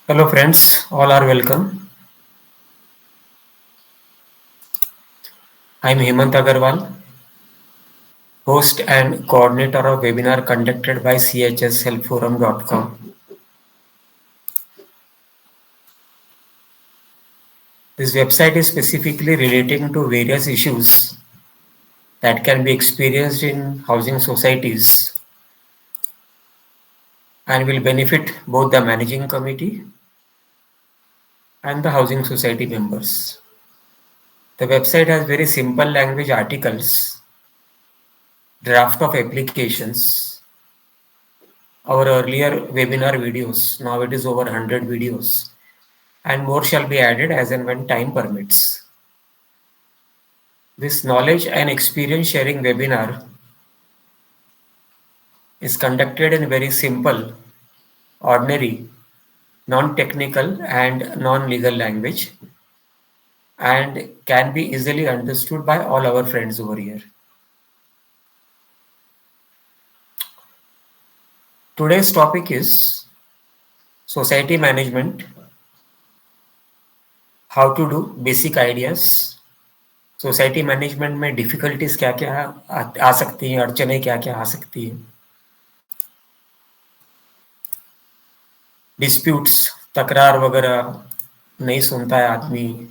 Hello friends, all are welcome. I'm Hemant Agarwal, host and coordinator of webinar conducted by chshelpforum.com. This website is specifically relating to various issues that can be experienced in housing societies and will benefit both the managing committee and the housing society members. The website has very simple language articles, draft of applications, our earlier webinar videos, now it is over 100 videos, and more shall be added as and when time permits. This knowledge and experience sharing webinar is conducted in very simple, ordinary, non-technical and non-legal language and can be easily understood by all our friends over here. Today's topic is society management, how to do basic ideas, society management में difficulties क्या क्या आ सकती हैं, अड़चने क्या क्या आ सकती हैं, disputes, तकरार वगैरह नहीं सुनता है आदमी,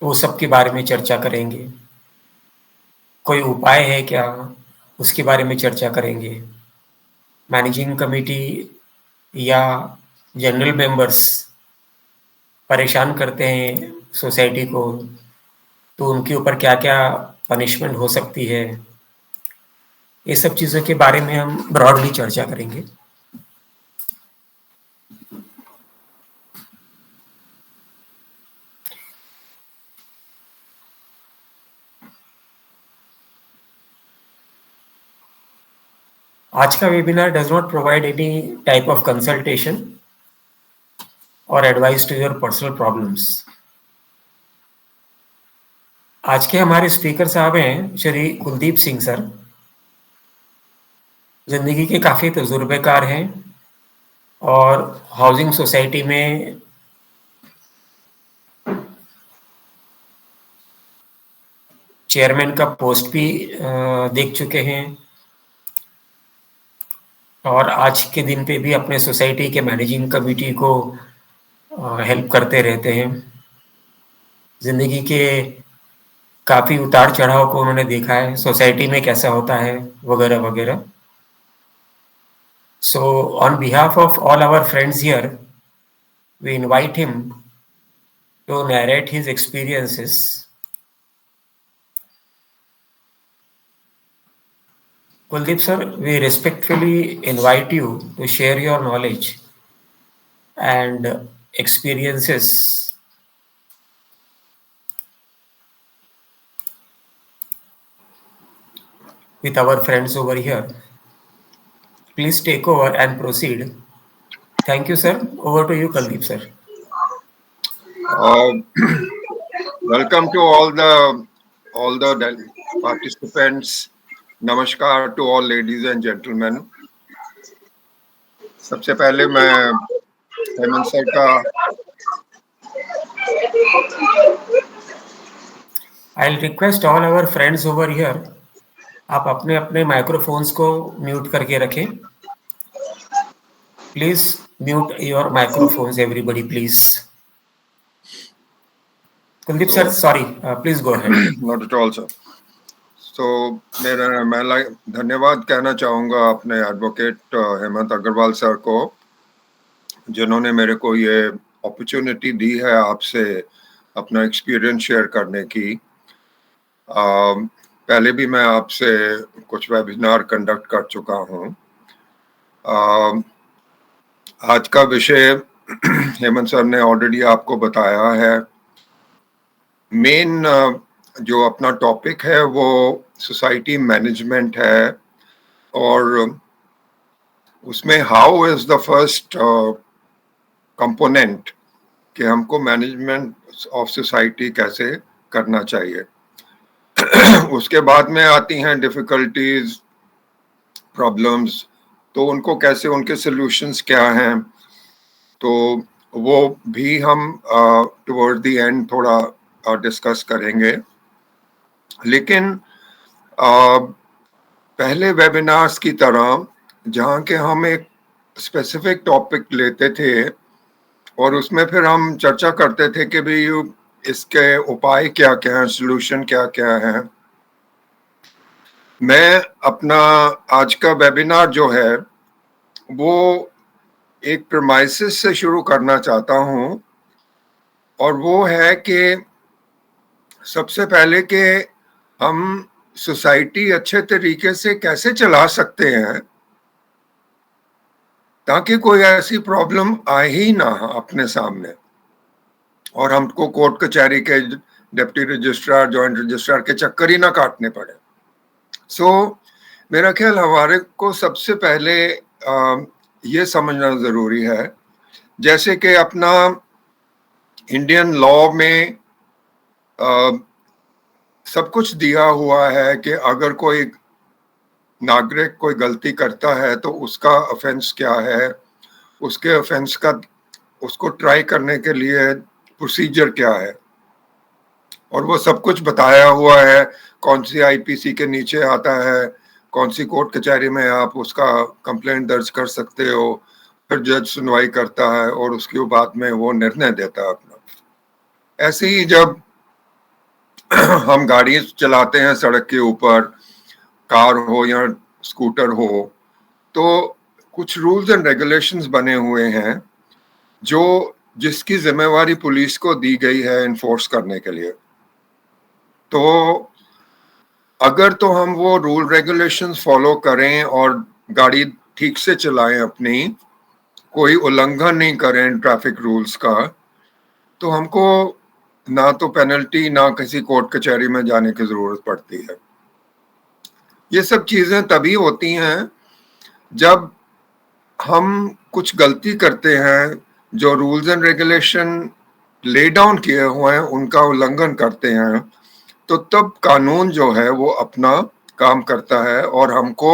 वो सब के बारे में चर्चा करेंगे. कोई उपाय है क्या, उसके बारे में चर्चा करेंगे. मैनेजिंग कमेटी या जनरल मेंबर्स परेशान करते हैं सोसाइटी को, तो उनके ऊपर क्या क्या पनिशमेंट हो सकती है, ये सब चीज़ों के बारे में हम ब्रॉडली चर्चा करेंगे. आज का webinar does not provide any type of consultation or advice to your personal problems. आज के हमारे स्पीकर साहब हैं श्री कुलदीप सिंह सर. जिंदगी के काफ़ी तजुर्बेकार हैं और हाउसिंग सोसाइटी में चेयरमैन का पोस्ट भी देख चुके हैं और आज के दिन पे भी अपने सोसाइटी के मैनेजिंग कमेटी को हेल्प करते रहते हैं. जिंदगी के काफ़ी उतार चढ़ाव को उन्होंने देखा है, सोसाइटी में कैसा होता है वगैरह वगैरह. So on behalf of all our friends here, we invite him to narrate his experiences. Kuldeep sir, we respectfully invite you to share your knowledge and experiences with our friends over here. Please take over and proceed. Thank you, sir. Over to you, Kuldeep sir. Welcome to all the participants. Namaskar to all ladies and gentlemen. सबसे पहले मैं Hemant sir का I'll request all our friends over here, आप अपने अपने microphones को mute करके रखें. Please mute your microphones, everybody, please. Kuldeep sir, sorry, please go ahead. Not at all, sir. तो मैं धन्यवाद कहना चाहूँगा अपने एडवोकेट हेमंत अग्रवाल सर को, जिन्होंने मेरे को ये अपॉर्चुनिटी दी है आपसे अपना एक्सपीरियंस शेयर करने की. पहले भी मैं आपसे कुछ वेबिनार कंडक्ट कर चुका हूँ. आज का विषय हेमंत सर ने ऑलरेडी आपको बताया है. मेन जो अपना टॉपिक है वो सोसाइटी मैनेजमेंट है और उसमें how is the first component कि हमको मैनेजमेंट ऑफ सोसाइटी कैसे करना चाहिए. उसके बाद में आती हैं डिफ़िकल्टीज़, प्रॉब्लम्स, तो उनको कैसे, उनके सॉल्यूशंस क्या हैं, तो वो भी हम टुवर्ड द एंड थोड़ा डिस्कस करेंगे। लेकिन पहले वेबिनार्स की तरह जहाँ के हम एक स्पेसिफिक टॉपिक लेते थे और उसमें फिर हम चर्चा करते थे कि भाई इसके उपाय क्या-क्या हैं, सॉल्यूशन क्या-क्या हैं। मैं अपना आज का वेबिनार जो है, वो एक प्रीमाइसेस से शुरू करना चाहता हूँ और वो है कि सबसे पहले कि हम सोसाइटी अच्छे तरीके से कैसे चला सकते हैं ताकि कोई ऐसी प्रॉब्लम आए ही ना अपने सामने और हमको कोर्ट कचहरी के डिप्टी रजिस्ट्रार, जॉइंट रजिस्ट्रार के चक्कर ही ना काटने पड़े। मेरा ख्याल हमारे को सबसे पहले ये समझना ज़रूरी है, जैसे कि अपना इंडियन लॉ में सब कुछ दिया हुआ है कि अगर कोई नागरिक कोई गलती करता है तो उसका ऑफेंस क्या है, उसके ऑफेंस का उसको ट्राई करने के लिए प्रोसीजर क्या है, और वो सब कुछ बताया हुआ है। कौन सी आईपीसी के नीचे आता है, कौन सी कोर्ट कचहरी में आप उसका कंप्लेंट दर्ज कर सकते हो, फिर जज सुनवाई करता है और उसके बाद में वो निर्णय देता है अपना। ऐसे ही जब हम गाड़ी चलाते हैं सड़क के ऊपर, कार हो या स्कूटर हो, तो कुछ रूल्स एंड रेगुलेशंस बने हुए हैं जो जिसकी जिम्मेवारी पुलिस को दी गई है इन्फोर्स करने के लिए। तो अगर तो हम वो रूल रेगुलेशंस फॉलो करें और गाड़ी ठीक से चलाएं अपनी, कोई उल्लंघन नहीं करें ट्रैफिक रूल्स का, तो हमको ना तो पेनल्टी ना किसी कोर्ट कचहरी में जाने की जरूरत पड़ती है। ये सब चीजें तभी होती हैं जब हम कुछ गलती करते हैं, जो rules and regulation lay down किए हुए हैं उनका उल्लंघन करते हैं, तो तब कानून जो है वो अपना काम करता है और हमको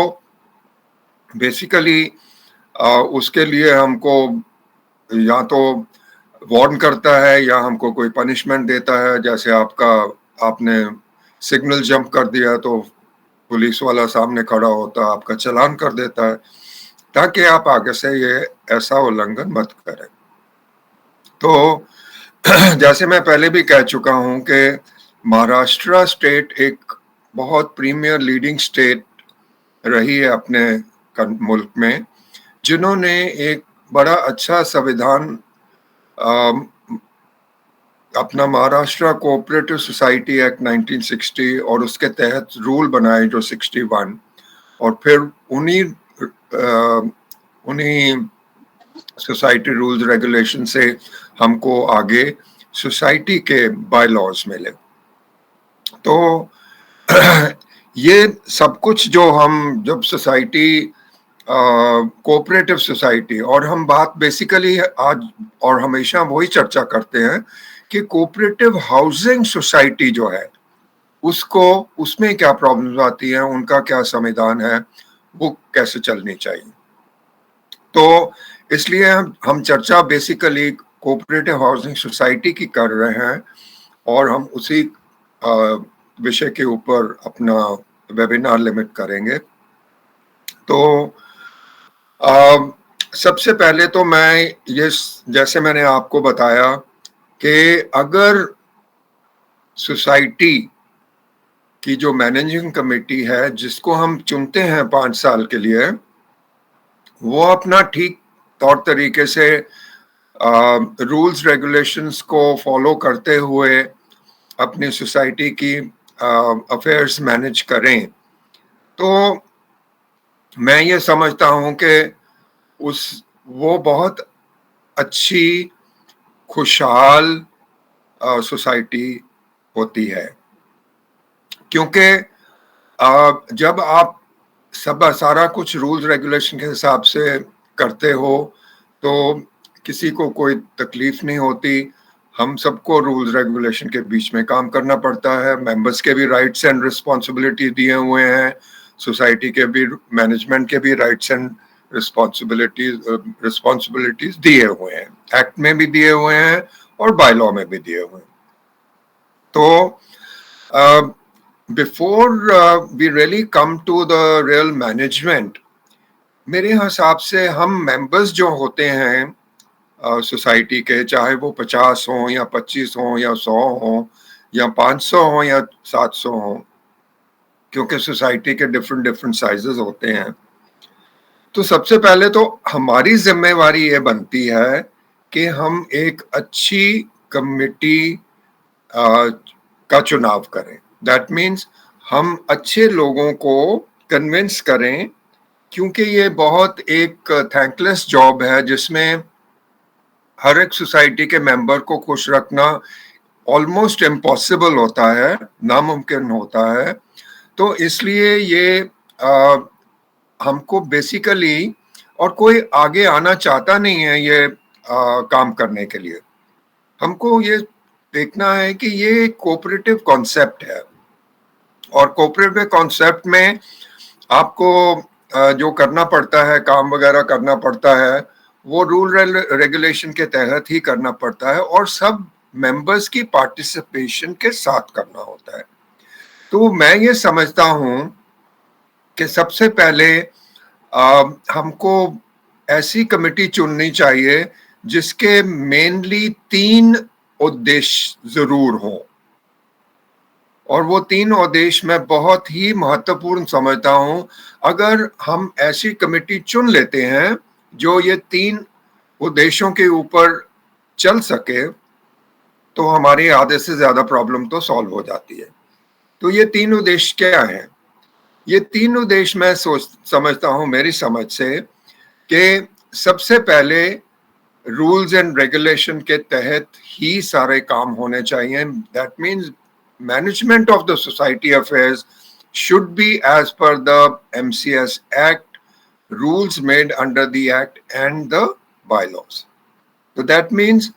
बेसिकली उसके लिए हमको या तो वार्न करता है या हमको कोई पनिशमेंट देता है। जैसे आपने सिग्नल जंप कर दिया तो पुलिस वाला सामने खड़ा होता है, आपका चालान कर देता है, ताकि आप आगे से ये ऐसा उल्लंघन मत करें। तो जैसे मैं पहले भी कह चुका हूं कि महाराष्ट्र स्टेट एक बहुत प्रीमियर लीडिंग स्टेट रही है अपने मुल्क में, जिन्होंने एक बड़ा अच्छा संविधान अपना महाराष्ट्र कोऑपरेटिव सोसाइटी एक्ट 1960 और उसके तहत रूल बनाए जो 61, और फिर उन्हीं सोसाइटी रूल्स रेगुलेशन से हमको आगे सोसाइटी के बाय लॉज मिले। तो ये सब कुछ जो हम जब सोसाइटी कोऑपरेटिव सोसाइटी, और हम बात बेसिकली आज और हमेशा वही चर्चा करते हैं कि कोऑपरेटिव हाउसिंग सोसाइटी जो है उसको, उसमें क्या प्रॉब्लम्स आती हैं, उनका क्या संविधान है, वो कैसे चलनी चाहिए। तो इसलिए हम चर्चा बेसिकली कोऑपरेटिव हाउसिंग सोसाइटी की कर रहे हैं और हम उसी विषय के ऊपर अपना वेबिनार लिमिट करेंगे। तो सबसे पहले तो मैं ये, जैसे मैंने आपको बताया कि अगर सोसाइटी की जो मैनेजिंग कमेटी है जिसको हम चुनते हैं 5 साल के लिए, वो अपना ठीक तौर तरीके से रूल्स रेगुलेशंस को फॉलो करते हुए अपनी सोसाइटी की अफेयर्स मैनेज करें, तो मैं ये समझता हूं कि वो बहुत अच्छी खुशहाल सोसाइटी होती है। क्योंकि जब आप सारा कुछ रूल्स रेगुलेशन के हिसाब से करते हो तो किसी को कोई तकलीफ नहीं होती, हम सबको रूल्स रेगुलेशन के बीच में काम करना पड़ता है। मेंबर्स के भी राइट्स एंड रिस्पॉन्सिबिलिटी दिए हुए हैं, सोसाइटी के भी, मैनेजमेंट के भी राइट्स एंड रिस्पॉन्सिबिलिटीज दिए हुए हैं, एक्ट में भी दिए हुए हैं और बाय लॉ में भी दिए हुए हैं। तो before we really come to the real management, मेरे हिसाब से हम मेंबर्स जो होते हैं सोसाइटी के, चाहे वो 50 हों या 25 हों या 100 हों या 500 हों या 700 हों, क्योंकि सोसाइटी के डिफरेंट डिफरेंट साइजेस होते हैं, तो सबसे पहले तो हमारी जिम्मेवारी ये बनती है कि हम एक अच्छी कमिटी का चुनाव करें। दैट मीन्स हम अच्छे लोगों को कन्विंस करें, क्योंकि ये बहुत एक थैंकलेस जॉब है जिसमें हर एक सोसाइटी के मेंबर को खुश रखना ऑलमोस्ट इम्पॉसिबल होता है, नामुमकिन होता है। तो इसलिए ये हमको बेसिकली, और कोई आगे आना चाहता नहीं है ये काम करने के लिए। हमको ये देखना है कि ये कोऑपरेटिव कॉन्सेप्ट है, और कोऑपरेटिव कॉन्सेप्ट में आपको जो करना पड़ता है, काम वगैरह करना पड़ता है, वो रूल रेगुलेशन के तहत ही करना पड़ता है और सब मेंबर्स की पार्टिसिपेशन के साथ करना होता है। तो मैं ये समझता हूं कि सबसे पहले हमको ऐसी कमेटी चुननी चाहिए जिसके मेनली 3 उद्देश्य जरूर हों, और वो 3 उद्देश्य मैं बहुत ही महत्वपूर्ण समझता हूं। अगर हम ऐसी कमेटी चुन लेते हैं जो ये 3 उद्देश्यों के ऊपर चल सके, तो हमारी आधे से ज्यादा प्रॉब्लम तो सॉल्व हो जाती है। तो ये 3 उद्देश्य क्या हैं? ये 3 उद्देश्य मैं समझता हूं मेरी समझ से, कि सबसे पहले रूल्स एंड रेगुलेशन के तहत ही सारे काम होने चाहिए। That means management of the society affairs should be as per the MCS Act, rules made under the Act and the bylaws. So that means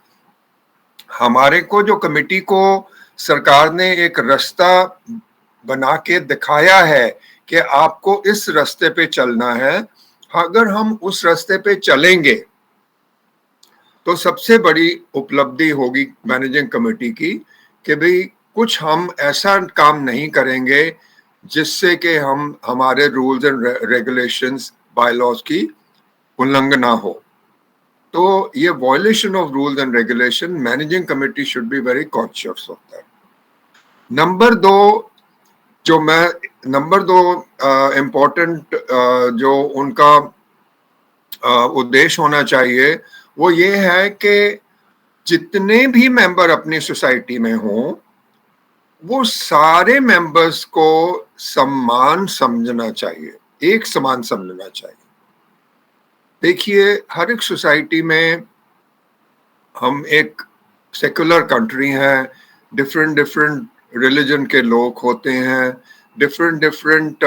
हमारे को जो कमेटी को सरकार ने एक रास्ता बना के दिखाया है कि आपको इस रास्ते पे चलना है, अगर हम उस रास्ते पे चलेंगे तो सबसे बड़ी उपलब्धि होगी मैनेजिंग कमेटी की कि भाई कुछ हम ऐसा काम नहीं करेंगे जिससे कि हम हमारे रूल्स एंड रेगुलेशंस, बायलॉज की उल्लंघन ना हो। तो ये violation of rules and regulation managing committee should be very conscious होता है। नंबर 2 इम्पोर्टेंट जो उनका उद्देश्य होना चाहिए वो ये है कि जितने भी मेंबर अपनी सोसाइटी में हों, वो सारे मेंबर्स को समान समझना चाहिए, एक समान समझना चाहिए। देखिए, हर एक सोसाइटी में हम एक सेकुलर कंट्री है, डिफरेंट डिफरेंट रिलीजन के लोग होते हैं, डिफरेंट डिफरेंट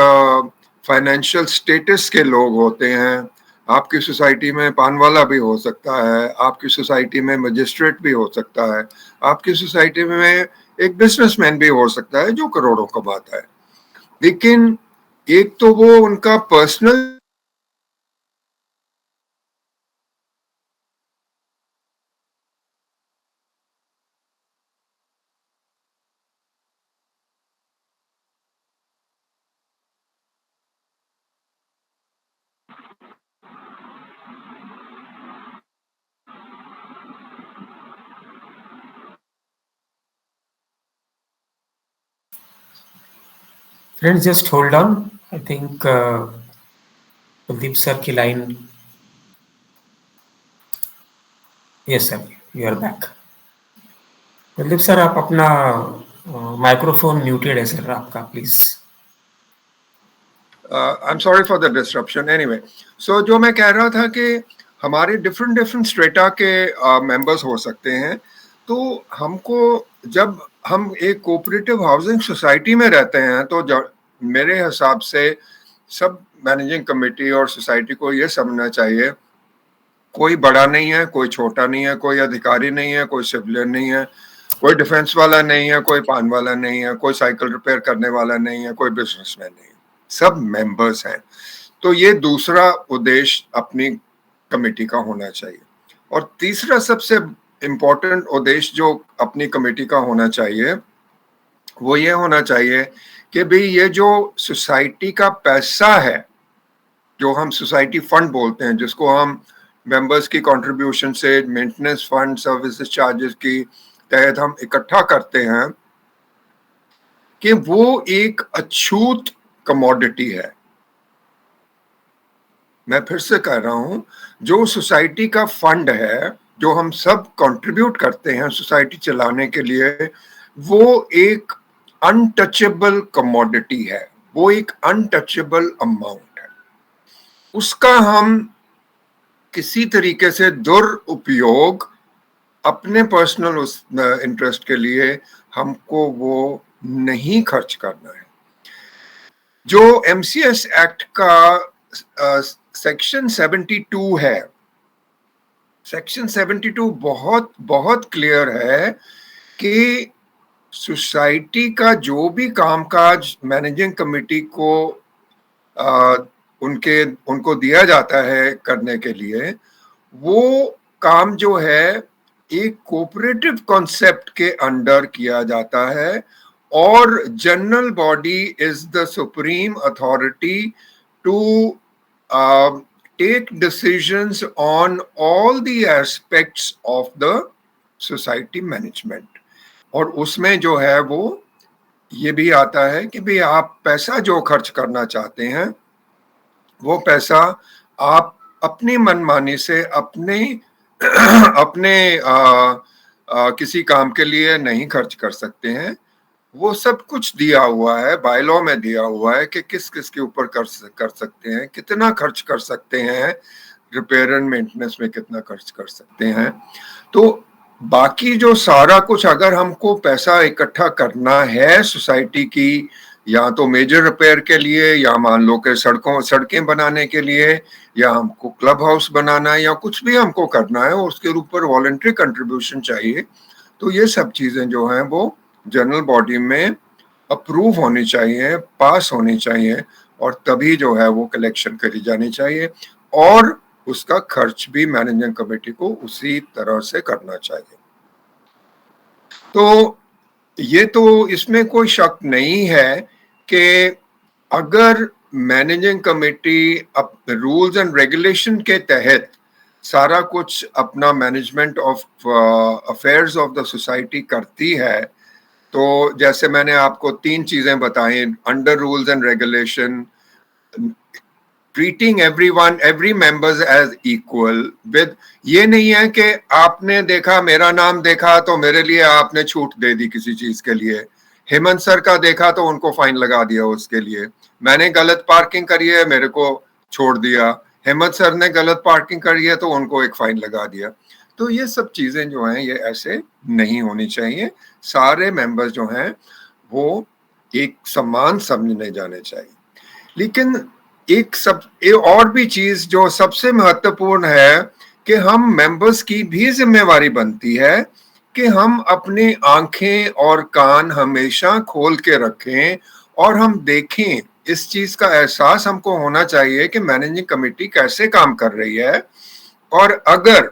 फाइनेंशियल स्टेटस के लोग होते हैं। आपकी सोसाइटी में पान वाला भी हो सकता है, आपकी सोसाइटी में मजिस्ट्रेट भी हो सकता है, आपकी सोसाइटी में एक बिजनेसमैन भी हो सकता है जो करोड़ों कमाता है। लेकिन एक तो वो उनका personal friends just hold on, I think Kuldeep sir की line, yes sir you are back. Kuldeep sir आप अपना माइक्रोफोन म्यूटेड है सर आपका, please. I am sorry for the disruption. Anyway, so जो मैं कह रहा था कि हमारे डिफरेंट डिफरेंट स्ट्रेटा के मेंबर्स हो सकते हैं। तो हमको, जब हम एक कोऑपरेटिव हाउसिंग सोसाइटी में रहते हैं, तो मेरे हिसाब से सब मैनेजिंग कमेटी और सोसाइटी को ये समझना चाहिए कोई बड़ा नहीं है, कोई छोटा नहीं है, कोई अधिकारी नहीं है, कोई सिविलियन नहीं है, कोई डिफेंस वाला नहीं है, कोई पान वाला नहीं है, कोई साइकिल रिपेयर करने वाला नहीं है, कोई बिजनेसमैन नहीं है, सब मेंबर्स हैं। तो ये दूसरा उद्देश्य अपनी कमेटी का होना चाहिए। और तीसरा सबसे इम्पोर्टेंट उद्देश्य जो अपनी कमेटी का होना चाहिए वो ये होना चाहिए कि भाई ये जो सोसाइटी का पैसा है, जो हम सोसाइटी फंड बोलते हैं, जिसको हम मेंबर्स की कंट्रीब्यूशन से मेंटेनेंस फंड, सर्विसेज चार्जेस की तहत हम इकट्ठा करते हैं, कि वो एक अछूत कमोडिटी है। मैं फिर से कह रहा हूं, जो सोसाइटी का फंड है, जो हम सब कंट्रीब्यूट करते हैं सोसाइटी चलाने के लिए, वो एक अनटचेबल कमोडिटी है, वो एक अनटचेबल अमाउंट है। उसका हम किसी तरीके से दुरुपयोग अपने पर्सनल इंटरेस्ट के लिए हमको वो नहीं खर्च करना है। जो एमसीएस एक्ट का सेक्शन 72 है, सेक्शन 72 बहुत बहुत क्लियर है कि सोसाइटी का जो भी कामकाज मैनेजिंग कमेटी को उनको दिया जाता है करने के लिए, वो काम जो है एक कोऑपरेटिव कॉन्सेप्ट के अंडर किया जाता है, और general body is the supreme authority to take decisions on all the aspects of the society management। और उसमें जो है वो ये भी आता है कि भाई आप पैसा जो खर्च करना चाहते हैं, वो पैसा आप अपनी मनमानी से अपने किसी काम के लिए नहीं खर्च कर सकते हैं। वो सब कुछ दिया हुआ है, बायलॉ में दिया हुआ है कि किस किस के ऊपर कर सकते हैं, कितना खर्च कर सकते हैं, रिपेयर एंड मेंटेनेंस में कितना खर्च कर सकते हैं। तो बाकी जो सारा कुछ, अगर हमको पैसा इकट्ठा करना है सोसाइटी की, या तो मेजर रिपेयर के लिए, या मान लो कि सड़कें बनाने के लिए, या हमको क्लब हाउस बनाना है, या कुछ भी हमको करना है, उसके ऊपर वॉलंटरी कंट्रीब्यूशन चाहिए, तो ये सब चीजें जो हैं वो जनरल बॉडी में अप्रूव होनी चाहिए, पास होनी चाहिए, और तभी जो है वो कलेक्शन करी जानी चाहिए, और उसका खर्च भी मैनेजिंग कमेटी को उसी तरह से करना चाहिए। तो ये तो इसमें कोई शक नहीं है कि अगर managing committee rules and regulation के तहत सारा कुछ अपना management of affairs of the society करती है, तो जैसे मैंने आपको 3 चीजें बताई, under rules and regulation, treating everyone, every members as equal, with ये नहीं है कि आपने देखा, मेरा नाम देखा तो मेरे लिए आपने छूट दे दी किसी चीज के लिए, हेमंत सर का देखा तो उनको फाइन लगा दिया उसके लिए, मैंने गलत पार्किंग करी है मेरे को छोड़ दिया, हेमंत सर ने गलत पार्किंग करी है तो उनको एक फाइन लगा दिया। तो ये सब चीजें जो हैं ये ऐसे नहीं होनी चाहिए। सारे मेंबर्स जो हैं वो एक समान समझने जाने चाहिए। लेकिन एक और भी चीज जो सबसे महत्वपूर्ण है कि हम मेंबर्स की भी जिम्मेवारी बनती है कि हम अपनी आंखें और कान हमेशा खोल के रखें और हम देखें। इस चीज का एहसास हमको होना चाहिए कि मैनेजिंग कमेटी कैसे काम कर रही है, और अगर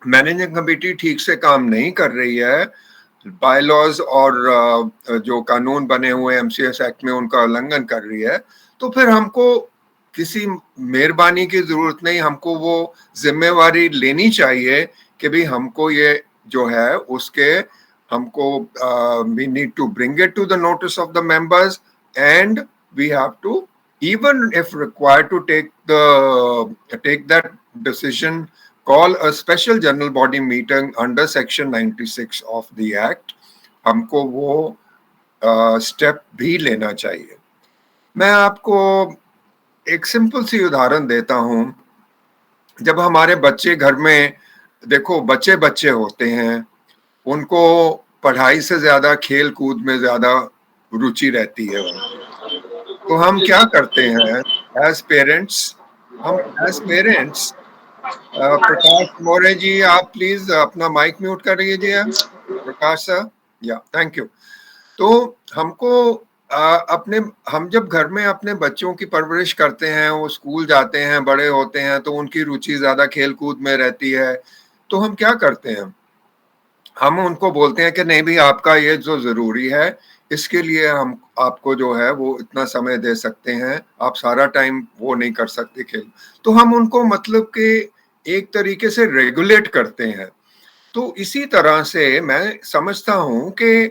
मैनेजिंग कमेटी ठीक से काम नहीं कर रही है, बायलॉज और जो कानून बने हुए एमसीएस एक्ट में उनका उल्लंघन कर रही है, तो फिर हमको किसी मेहरबानी की जरूरत नहीं, हमको वो जिम्मेवारी लेनी चाहिए कि भाई हमको ये जो है उसके हमको we need to bring it to the notice of the members, and we have to even if required to take that decision, call a special general body meeting under section 96 of the act। हमको वो step भी लेना चाहिए। मैं आपको एक simple सी उदाहरण देता हूं। जब हमारे बच्चे घर में, देखो बच्चे बच्चे होते हैं, उनको पढ़ाई से ज्यादा खेल कूद में ज्यादा रुचि रहती है। तो हम क्या करते हैं एज पेरेंट्स, हम एज पेरेंट्स प्रकाश मोरे जी, आप प्लीज अपना माइक म्यूट कर लीजिए। प्रकाश सर, या थैंक यू। तो हमको अपने हम जब घर में अपने बच्चों की परवरिश करते हैं, वो स्कूल जाते हैं, बड़े होते हैं, तो उनकी रुचि ज्यादा खेल कूद में रहती है, तो हम क्या करते हैं, हम उनको बोलते हैं कि नहीं भी आपका ये जो जरूरी है, इसके लिए हम आपको जो है वो इतना समय दे सकते हैं, आप सारा टाइम वो नहीं कर सकते खेल। तो हम उनको मतलब कि एक तरीके से रेगुलेट करते हैं। तो इसी तरह से मैं समझता हूं कि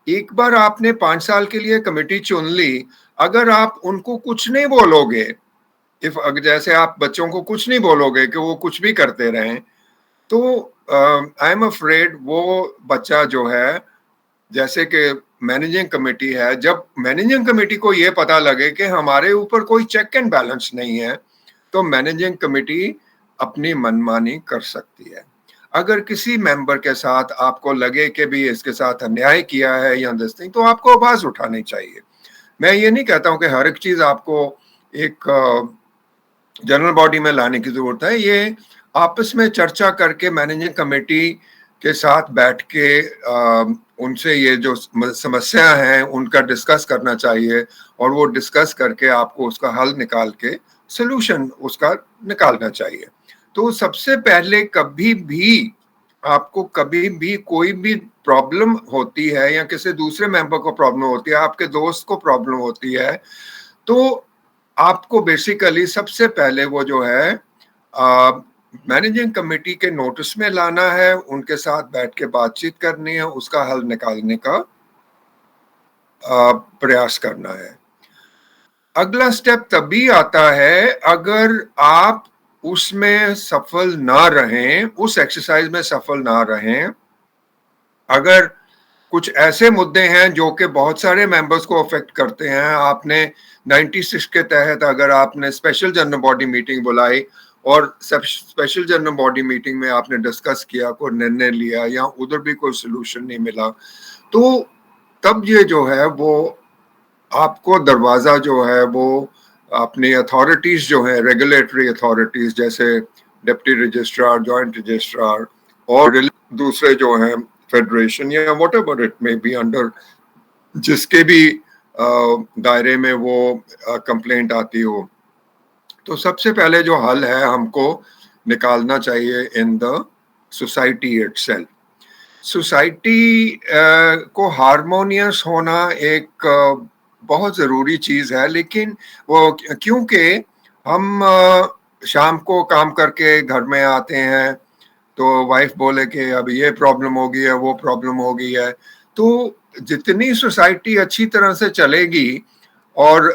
एक बार आपने 5 साल के लिए कमेटी चुन ली, अगर आप उनको कुछ नहीं बोलोगे, इफ जैसे आप बच्चों को कुछ नहीं बोलोगे कि वो कुछ भी करते रहें, तो आई एम अफ्रेड वो बच्चा जो है, जैसे कि मैनेजिंग कमेटी है, जब मैनेजिंग कमेटी को ये पता लगे कि हमारे ऊपर कोई चेक एंड बैलेंस नहीं है, तो मैनेजिंग कमेटी अपनी मनमानी कर सकती है। अगर किसी मेंबर के साथ आपको लगे कि भी इसके साथ अन्याय किया है या दिस थिंग, तो आपको आवाज उठानी चाहिए। मैं ये नहीं कहता हूं कि हर एक चीज आपको एक जनरल बॉडी में लाने की जरूरत है, ये आपस में चर्चा करके मैनेजिंग कमेटी के साथ बैठ के उनसे ये जो समस्या है उनका डिस्कस करना चाहिए, और वो डिस्कस करके आपको उसका हल निकाल के सोल्यूशन उसका निकालना चाहिए। तो सबसे पहले कभी भी आपको कभी भी कोई भी प्रॉब्लम होती है या किसी दूसरे मेंबर को प्रॉब्लम होती है, आपके दोस्त को प्रॉब्लम होती है, तो आपको बेसिकली सबसे पहले वो जो है मैनेजिंग कमेटी के नोटिस में लाना है, उनके साथ बैठ के बातचीत करनी है, उसका हल निकालने का प्रयास करना है। अगला स्टेप तभी आता है अगर आप उसमें सफल ना रहें, उस एक्सरसाइज में सफल ना रहें, अगर कुछ ऐसे मुद्दे हैं जो कि बहुत सारे मेंबर्स को अफेक्ट करते हैं, आपने 96 के तहत अगर आपने स्पेशल जनरल बॉडी मीटिंग बुलाई और स्पेशल जनरल बॉडी मीटिंग में आपने डिस्कस किया, कोई निर्णय लिया या उधर भी कोई सोल्यूशन नहीं मिला, तो तब ये जो है वो आपको दरवाजा जो है वो अपनी अथॉरिटीज जो है, रेगुलेटरी अथॉरिटीज जैसे डिप्टी रजिस्ट्रार, जॉइंट रजिस्ट्रार और दूसरे जो हैं फेडरेशन या whatever it may be under, जिसके भी दायरे में वो कंप्लेंट आती हो, तो सबसे पहले जो हल है हमको निकालना चाहिए इन द सोसाइटी इटसेल्फ। सोसाइटी को हारमोनियस होना एक बहुत ज़रूरी चीज़ है, लेकिन वो क्योंकि हम शाम को काम करके घर में आते हैं, तो वाइफ बोले कि अब ये प्रॉब्लम हो गई है, वो प्रॉब्लम हो गई है, तो जितनी सोसाइटी अच्छी तरह से चलेगी और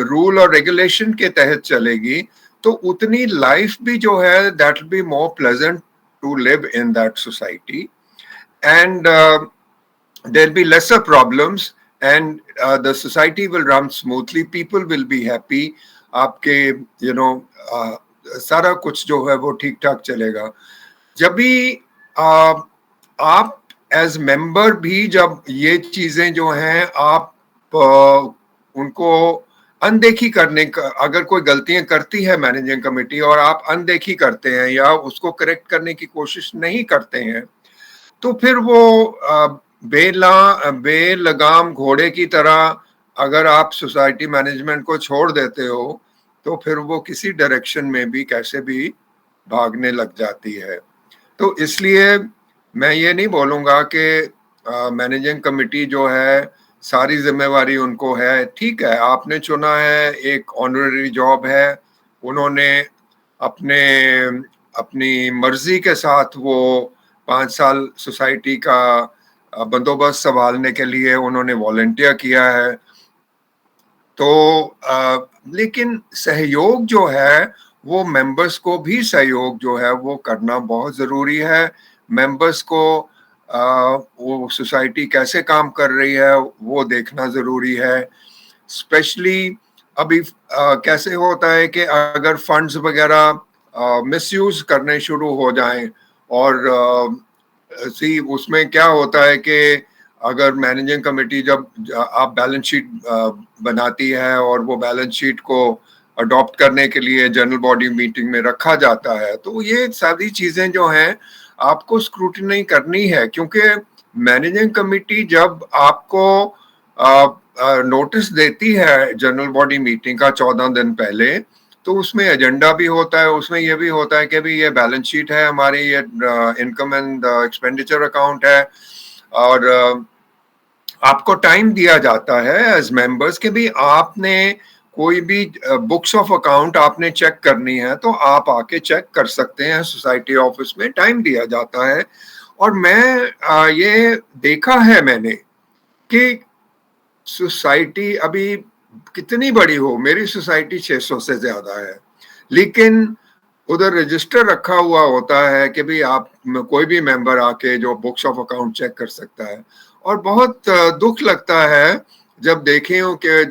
रूल और रेगुलेशन के तहत चलेगी, तो उतनी लाइफ भी जो है that will be more pleasant to live in that society, and there'll be lesser problems, and the society will run smoothly, people will be happy, आपके सारा कुछ जो है वो ठीक ठाक चलेगा। जब भी आप एज मेंबर भी जब ये चीजें जो हैं आप उनको अनदेखी करने का, अगर कोई गलतियां करती है मैनेजिंग कमेटी और आप अनदेखी करते हैं या उसको करेक्ट करने की कोशिश नहीं करते हैं, तो फिर वो बेलगाम घोड़े की तरह अगर आप सोसाइटी मैनेजमेंट को छोड़ देते हो, तो फिर वो किसी डायरेक्शन में भी कैसे भी भागने लग जाती है। तो इसलिए मैं ये नहीं बोलूँगा कि मैनेजिंग कमेटी जो है सारी जिम्मेवारी उनको है। ठीक है, आपने चुना है, एक ऑनररी जॉब है, उन्होंने अपनी मर्जी के साथ वो 5 साल सोसाइटी का बंदोबस्त संभालने के लिए उन्होंने वॉलंटियर किया है। तो लेकिन सहयोग जो है वो मेंबर्स को भी सहयोग जो है वो करना बहुत ज़रूरी है। मेंबर्स को वो सोसाइटी कैसे काम कर रही है वो देखना ज़रूरी है। स्पेशली अभी कैसे होता है कि अगर फंड्स वगैरह मिसयूज करने शुरू हो जाएं, और उसमें क्या होता है कि अगर मैनेजिंग कमेटी जब आप बैलेंस शीट बनाती है और वो बैलेंस शीट को अडॉप्ट करने के लिए जनरल बॉडी मीटिंग में रखा जाता है। तो ये सारी चीजें जो हैं आपको स्क्रूटिनी करनी है, क्योंकि मैनेजिंग कमेटी जब आपको नोटिस देती है जनरल बॉडी मीटिंग का 14 दिन पहले, तो उसमें एजेंडा भी होता है, उसमें ये भी होता है कि भी ये बैलेंस शीट है हमारी, ये इनकम एंड एक्सपेंडिचर अकाउंट है, और आपको टाइम दिया जाता है एज मेंबर्स के भी आपने कोई भी बुक्स ऑफ अकाउंट आपने चेक करनी है तो आप आके चेक कर सकते हैं, सोसाइटी ऑफिस में टाइम दिया जाता है। और मैं ये देखा है मैंने कि सोसाइटी अभी कितनी बड़ी हो, मेरी सोसाइटी 600 से ज्यादा है, लेकिन उधर रजिस्टर रखा हुआ होता है कि भी आप कोई भी मेंबर आके जो बुक्स ऑफ अकाउंट चेक कर सकता है। और बहुत दुख लगता है जब देखे हो कि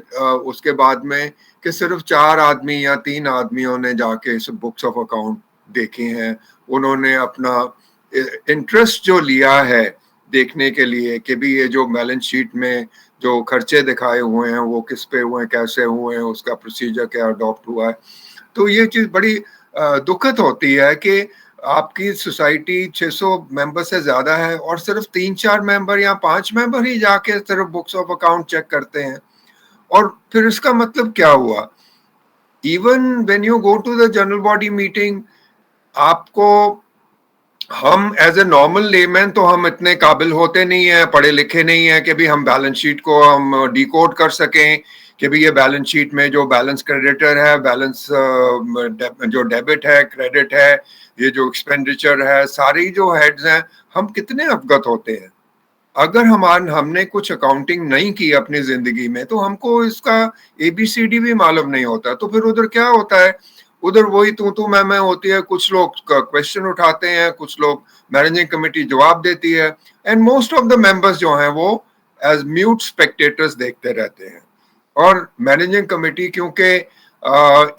उसके बाद में कि सिर्फ 4 आदमी या 3 आदमियों ने जाके इस बुक्स ऑफ अकाउंट देखे हैं, उन्होंने अपना इंटरेस्ट जो लिया है देखने के लिए कि भी ये जो बैलेंस शीट में जो खर्चे दिखाए हुए हैं वो किस पे हुए हैं, कैसे हुए हैं, उसका प्रोसीजर क्या अडॉप्ट हुआ है। तो ये चीज बड़ी दुखद होती है कि आपकी सोसाइटी 600 मेंबर से ज्यादा है और सिर्फ 3-4 मेंबर या 5 मेंबर ही जाके सिर्फ बुक्स ऑफ अकाउंट चेक करते हैं। और फिर इसका मतलब क्या हुआ? Even when you go to the general body meeting, आपको हम एज ए नॉर्मल लेमैन तो हम इतने काबिल होते नहीं है, पढ़े लिखे नहीं है कि भी हम बैलेंस शीट को हम डिकोड कर सकें कि भी ये बैलेंस शीट में जो बैलेंस क्रेडिटर है, बैलेंस जो डेबिट है, क्रेडिट है, ये जो एक्सपेंडिचर है, सारी जो हेड्स हैं, हम कितने अवगत होते हैं। अगर हमने कुछ अकाउंटिंग नहीं की अपनी जिंदगी में तो हमको इसका ABCD भी मालूम नहीं होता। तो फिर उधर क्या होता है, उधर वही तू मैं होती है, कुछ लोग क्वेश्चन उठाते हैं, कुछ लोग मैनेजिंग कमेटी जवाब देती है, and most of the members जो हैं वो एज म्यूट स्पेक्टेटर्स देखते रहते हैं। और मैनेजिंग कमेटी क्योंकि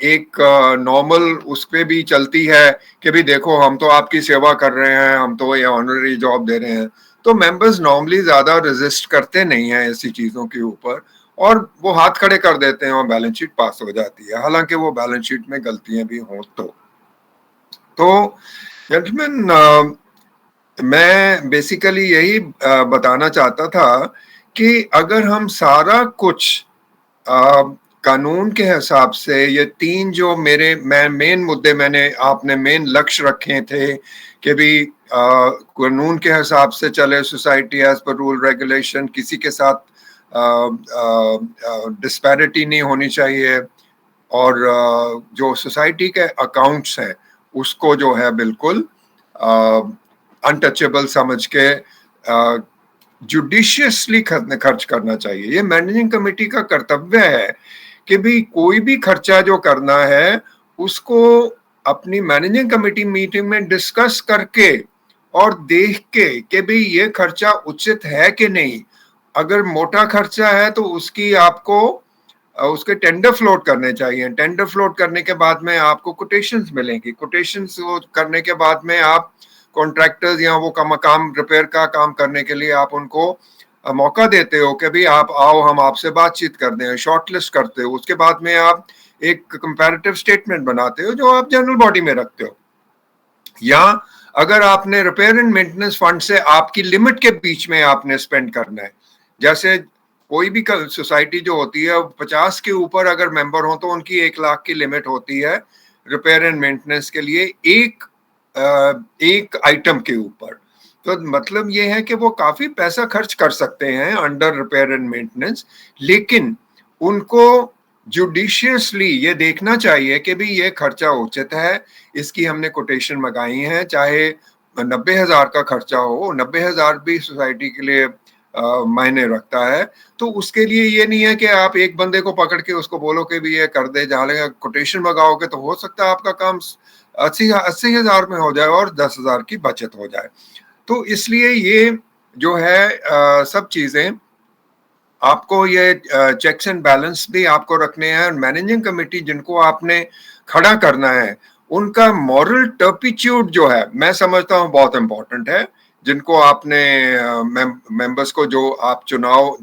एक नॉर्मल उस पे भी चलती है कि भी देखो हम तो आपकी सेवा कर रहे हैं, हम तो ये ऑनररी जॉब दे रहे हैं, तो मेंबर्स नॉर्मली ज्यादा रेजिस्ट करते नहीं हैं ऐसी चीजों के ऊपर, और वो हाथ खड़े कर देते हैं और बैलेंस शीट पास हो जाती है, हालांकि वो बैलेंस शीट में गलतियां भी हों। तो जेंटलमैन, मैं बेसिकली यही बताना चाहता था कि अगर हम सारा कुछ कानून के हिसाब से, ये 3 जो मेन मुद्दे आपने मेन लक्ष्य रखे थे कि भी कानून के हिसाब से चले society as per rule regulation, किसी के साथ डिस्पैरिटी नहीं होनी चाहिए, और जो सोसाइटी के अकाउंट्स हैं उसको जो है बिल्कुल अनटचेबल समझ के जुडिशियसली खर्च करना चाहिए। ये मैनेजिंग कमेटी का कर्तव्य है कि भी कोई भी खर्चा जो करना है उसको अपनी मैनेजिंग कमेटी मीटिंग में डिस्कस करके और देख के कि भी ये खर्चा उचित है कि नहीं। अगर मोटा खर्चा है तो उसकी आपको उसके टेंडर फ्लोट करने चाहिए। टेंडर फ्लोट करने के बाद में आपको कोटेशंस मिलेंगी। कोटेशंस करने के बाद में आप कॉन्ट्रैक्टर्स या वो काम रिपेयर का काम करने के लिए आप उनको मौका देते हो कि भी आप आओ, हम आपसे बातचीत कर दें, शॉर्टलिस्ट करते हो। उसके बाद में आप एक कंपैरेटिव स्टेटमेंट बनाते हो जो आप जनरल बॉडी में रखते हो। या अगर आपने रिपेयर एंड मेंटेनेंस फंड से आपकी लिमिट के बीच में आपने स्पेंड करना है, जैसे कोई भी सोसाइटी जो होती है 50 के ऊपर अगर मेंबर हो तो उनकी 1 लाख की लिमिट होती है रिपेयर एंड मेंटेनेंस के लिए, एक आइटम के ऊपर। तो मतलब ये है कि वो काफी पैसा खर्च कर सकते हैं अंडर रिपेयर एंड मेंटेनेंस, लेकिन उनको जुडिशियसली ये देखना चाहिए कि भी ये खर्चा उचित है, इसकी हमने कोटेशन मंगाई है, चाहे 90,000 का खर्चा हो, 90,000 भी सोसाइटी के लिए मायने रखता है। तो उसके लिए ये नहीं है कि आप एक बंदे को पकड़ के उसको बोलो कि भी ये कर दे, जहां कोटेशन मंगाओगे तो हो सकता है आपका काम 80,000 में हो जाए और 10,000 की बचत हो जाए। तो इसलिए ये जो है सब चीजें आपको ये चेक्स एंड बैलेंस भी आपको रखने हैं। मैनेजिंग कमेटी जिनको आपने खड़ा करना है उनका मॉरल टर्पिट्यूड जो है मैं समझता हूँ बहुत इंपॉर्टेंट है। जिनको आपने मेंबर्स को जो आप चुनाव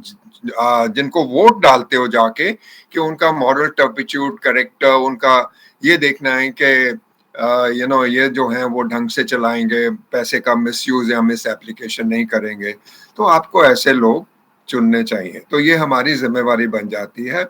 जिनको वोट डालते हो जाके, कि उनका मॉरल टर्पिट्यूड करेक्ट, उनका ये देखना है कि ये जो है वो ढंग से चलाएंगे, पैसे का मिसयूज या मिस एप्लीकेशन नहीं करेंगे, तो आपको ऐसे लोग चुनने चाहिए। तो ये हमारी जिम्मेवारी बन जाती है।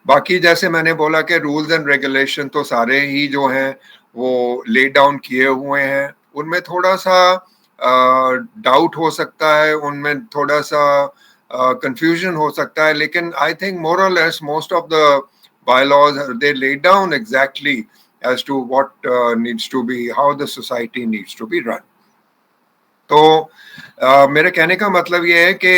बाकी जैसे मैंने बोला कि रूल्स एंड रेगुलेशन तो सारे ही जो हैं वो ले डाउन किए हुए हैं, उनमें थोड़ा सा डाउट हो सकता है, उनमें थोड़ा सा कंफ्यूजन हो सकता है, लेकिन आई थिंक मोर और less most of the bylaws they lay down exactly as to what needs to be, how the society needs to be run. तो मेरे कहने का मतलब ये है कि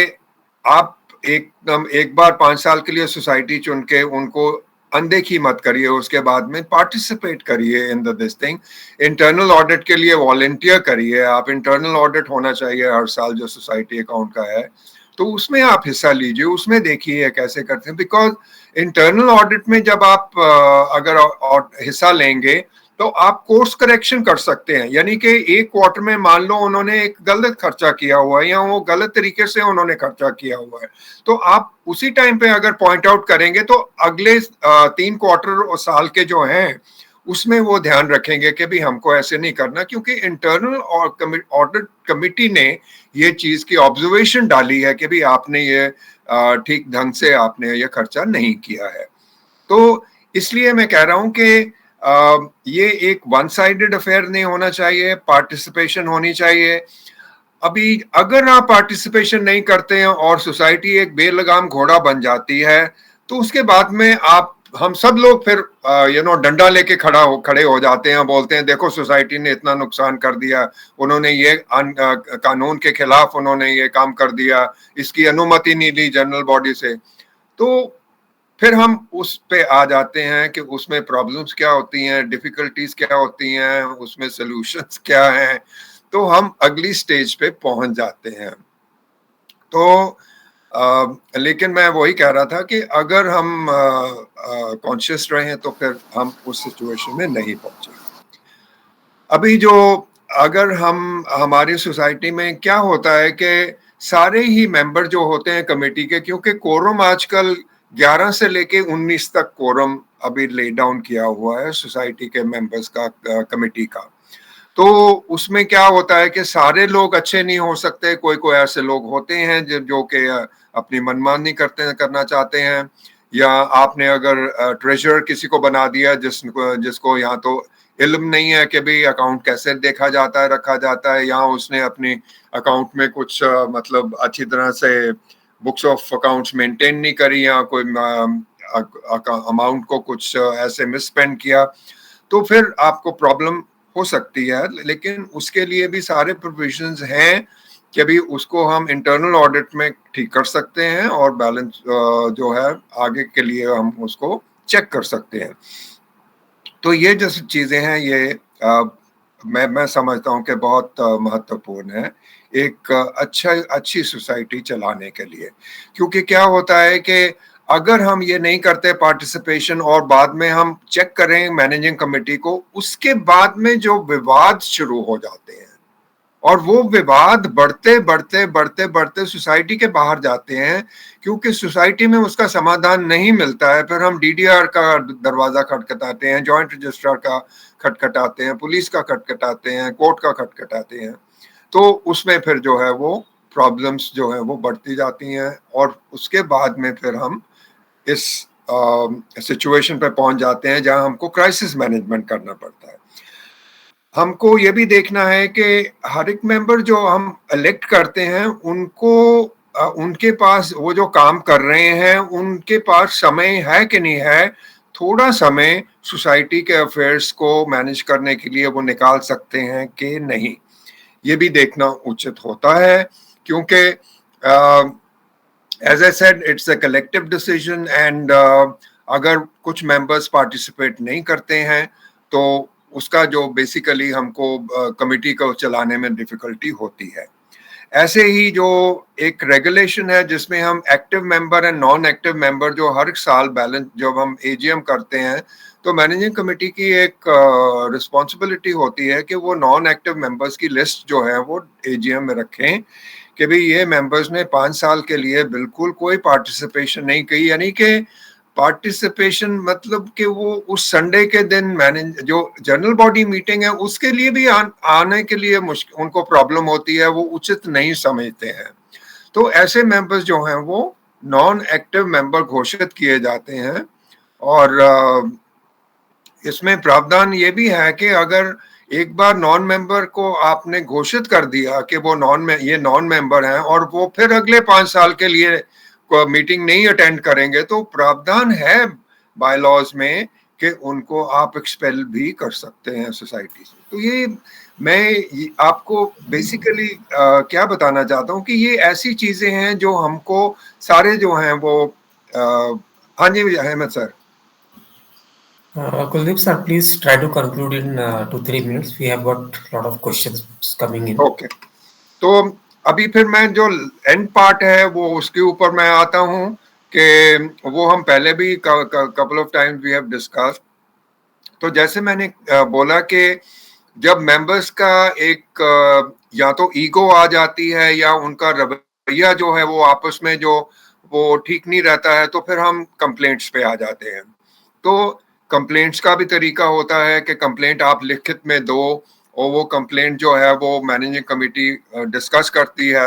आप एकदम एक बार 5 साल के लिए सोसाइटी चुन के उनको अनदेखी मत करिए, उसके बाद में पार्टिसिपेट करिए in this thing. Internal audit के लिए वॉलंटियर करिए, आप इंटरनल ऑडिट होना चाहिए हर साल जो सोसाइटी अकाउंट का है, तो उसमें आप हिस्सा लीजिए, उसमें देखिए कैसे करते हैं। बिकॉज इंटरनल ऑडिट में जब आप अगर हिस्सा लेंगे तो आप कोर्स करेक्शन कर सकते हैं, यानी कि एक क्वार्टर में मान लो उन्होंने एक गलत खर्चा किया हुआ है या वो गलत तरीके से उन्होंने खर्चा किया हुआ है, तो आप उसी टाइम पे अगर पॉइंट आउट करेंगे तो अगले 3 क्वार्टर और साल के जो हैं उसमें वो ध्यान रखेंगे कि भी हमको ऐसे नहीं करना, क्योंकि इंटरनल ऑडिट कमिटी ने ये चीज की ऑब्जर्वेशन डाली है कि भी आपने ये ठीक ढंग से आपने ये खर्चा नहीं किया है। तो इसलिए मैं कह रहा हूं कि ये एक वन साइडेड अफेयर नहीं होना चाहिए, पार्टिसिपेशन होनी चाहिए। अभी अगर आप पार्टिसिपेशन नहीं करते हैं और सोसाइटी एक बेलगाम घोड़ा बन जाती है, तो उसके बाद में हम सब लोग फिर डंडा लेके खड़े हो जाते हैं, बोलते हैं देखो सोसाइटी ने इतना नुकसान कर दिया, उन्होंने ये कानून के खिलाफ उन्होंने ये काम कर दिया, इसकी अनुमति नहीं ली जनरल बॉडी से। तो फिर हम उस पे आ जाते हैं कि उसमें प्रॉब्लम्स क्या होती हैं, डिफिकल्टीज क्या होती हैं, उसमें सॉल्यूशंस क्या हैं, तो हम अगली स्टेज पे पहुंच जाते हैं। तो लेकिन मैं वही कह रहा था कि अगर हम कॉन्शियस रहें तो फिर हम उस सिचुएशन में नहीं पहुंचे। अभी जो अगर हम हमारी सोसाइटी में क्या होता है कि सारे ही मेंबर जो होते हैं कमेटी के, क्योंकि कोरम आजकल 11 से लेके 19 तक कोरम अभी ले डाउन किया हुआ है सोसाइटी के मेंबर्स का, कमेटी का। तो उसमें क्या होता है कि सारे लोग अच्छे नहीं हो सकते, कोई कोई ऐसे लोग होते हैं जो कि अपनी मनमानी करना चाहते हैं, या आपने अगर ट्रेजरर किसी को बना दिया जिसको यहाँ तो इल्म नहीं है कि भी अकाउंट कैसे देखा जाता है, रखा जाता है, या उसने अपनी अकाउंट में कुछ मतलब अच्छी तरह से बुक्स ऑफ अकाउंट्स मेंटेन नहीं करी, या कोई अमाउंट को कुछ ऐसे मिसस्पेंड किया, तो फिर आपको प्रॉब्लम हो सकती है। लेकिन उसके लिए भी सारे प्रोविजंस हैं कि भी उसको हम इंटरनल ऑडिट में ठीक कर सकते हैं और बैलेंस जो है आगे के लिए हम उसको चेक कर सकते हैं। तो ये जैसी चीजें हैं ये मैं समझता हूँ कि बहुत महत्वपूर्ण है एक अच्छी सोसाइटी चलाने के लिए। क्योंकि क्या होता है कि अगर हम ये नहीं करते पार्टिसिपेशन और बाद में हम चेक करें मैनेजिंग कमेटी को, उसके बाद में जो विवाद शुरू हो जाते हैं और वो विवाद बढ़ते बढ़ते बढ़ते बढ़ते सोसाइटी के बाहर जाते हैं, क्योंकि सोसाइटी में उसका समाधान नहीं मिलता है। फिर हम डीडीआर का दरवाजा खटखटाते हैं, जॉइंट रजिस्ट्रार का खटखटाते हैं, पुलिस का खटखटाते हैं, कोर्ट का खटखटाते हैं। तो उसमें फिर जो है वो प्रॉब्लम्स जो है वो बढ़ती जाती हैं, और उसके बाद में फिर हम इस सिचुएशन पे पहुंच जाते हैं जहां हमको क्राइसिस मैनेजमेंट करना पड़ता है। हमको ये भी देखना है कि हर एक मेंबर जो हम इलेक्ट करते हैं उनको उनके पास वो जो काम कर रहे हैं उनके पास समय है कि नहीं है, थोड़ा समय सोसाइटी के अफेयर्स को मैनेज करने के लिए वो निकाल सकते हैं कि नहीं, ये भी देखना उचित होता है। क्योंकि as I said, it's a collective decision and अगर कुछ मेंबर्स पार्टिसिपेट नहीं करते हैं तो उसका जो बेसिकली हमको कमिटी को चलाने में डिफिकल्टी होती है। ऐसे ही जो एक रेगुलेशन है जिसमें हम active member and non active member जो हर साल बैलेंस जब हम एजीएम करते हैं, तो मैनेजिंग कमेटी की एक रिस्पॉन्सिबिलिटी होती है कि वो नॉन एक्टिव मेंबर्स की लिस्ट जो है वो एजीएम में रखें कि भाई ये मेंबर्स ने 5 साल के लिए बिल्कुल कोई पार्टिसिपेशन नहीं की, यानी कि पार्टिसिपेशन मतलब कि वो उस संडे के दिन मैनेज जो जनरल बॉडी मीटिंग है उसके लिए भी आने के लिए उनको प्रॉब्लम होती है, वो उचित नहीं समझते हैं। तो ऐसे मेंबर्स जो हैं वो नॉन एक्टिव मेंबर घोषित किए जाते हैं। और इसमें प्रावधान ये भी है कि अगर एक बार नॉन मेंबर को आपने घोषित कर दिया कि वो ये नॉन मेंबर हैं और वो फिर अगले 5 साल के लिए मीटिंग नहीं अटेंड करेंगे, तो प्रावधान है बायलॉज में कि उनको आप एक्सपेल भी कर सकते हैं सोसाइटी से। तो ये मैं आपको बेसिकली क्या बताना चाहता हूँ कि ये ऐसी चीजें हैं जो हमको सारे जो हैं वो हाँ जी Ahmed sir. Kuldeep sir, please try to conclude in 2-3 minutes. We have got a lot of questions coming in. Okay, तो अभी फिर मैं जो एंड पार्ट है वो उसके ऊपर मैं आता हूँ कि वो हम पहले भी couple of times we have discussed. तो जैसे मैंने बोला कि जब मेंबर्स का एक या तो ईगो आ जाती है या उनका रवैया जो है वो आपस में जो वो ठीक नहीं रहता है, तो फिर हम कंप्लेंट्स पे आ जाते हैं। तो कंप्लेंट्स का भी तरीका होता है कि कंप्लेंट आप लिखित में दो और वो कंप्लेंट जो है वो मैनेजिंग कमेटी डिस्कस करती है,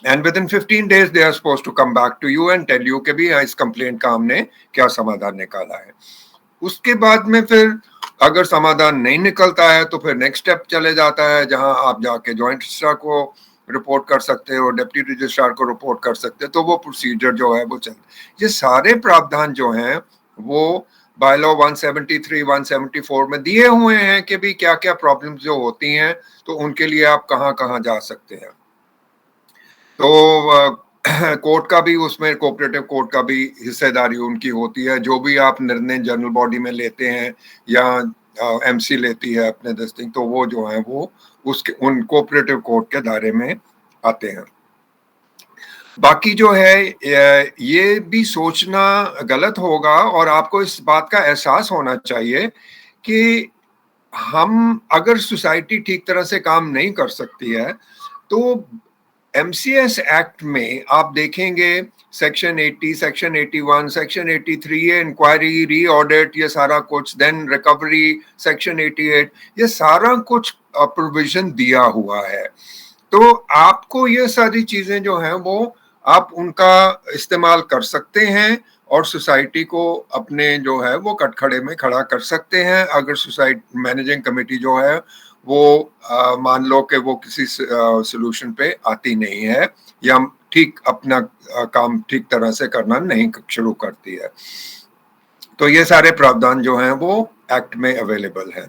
and within 15 days they are supposed to come back to you and tell you कि भी इस कंप्लेंट का हमने क्या समाधान निकाला है। उसके बाद में फिर अगर समाधान नहीं निकलता है तो फिर नेक्स्ट स्टेप चले जाता है, जहां आप जाके जॉइंट रजिस्ट्रार को रिपोर्ट कर सकते हो, डिप्टी रजिस्ट्रार को रिपोर्ट कर सकते हो। तो वो प्रोसीजर जो है वो ये सारे प्रावधान जो हैं वो बायलॉ 173 174 में दिए हुए हैं कि भी क्या क्या प्रॉब्लम्स जो होती हैं तो उनके लिए आप कहाँ कहाँ जा सकते हैं। तो कोर्ट का भी उसमें कोऑपरेटिव कोर्ट का भी हिस्सेदारी उनकी होती है। जो भी आप निर्णय जनरल बॉडी में लेते हैं या एमसी लेती है अपने दस्तिंग, तो वो जो है वो उसके उन कोऑपरेटिव कोर्ट के दायरे में आते हैं। बाकी जो है ये भी सोचना गलत होगा और आपको इस बात का एहसास होना चाहिए कि हम अगर सोसाइटी ठीक तरह से काम नहीं कर सकती है तो एमसीएस एक्ट में आप देखेंगे सेक्शन 80, सेक्शन 81, सेक्शन 83, ये इंक्वायरी, री ऑडिट, ये सारा कुछ, देन रिकवरी सेक्शन 88, ये सारा कुछ प्रोविजन दिया हुआ है। तो आपको ये सारी चीजें जो हैं वो आप उनका इस्तेमाल कर सकते हैं और सोसाइटी को अपने जो है वो कटखड़े में खड़ा कर सकते हैं। अगर सोसाइटी मैनेजिंग कमेटी जो है वो मान लो कि वो किसी सोल्यूशन पे आती नहीं है या ठीक अपना काम ठीक तरह से करना नहीं शुरू करती है, तो ये सारे प्रावधान जो हैं वो एक्ट में अवेलेबल है।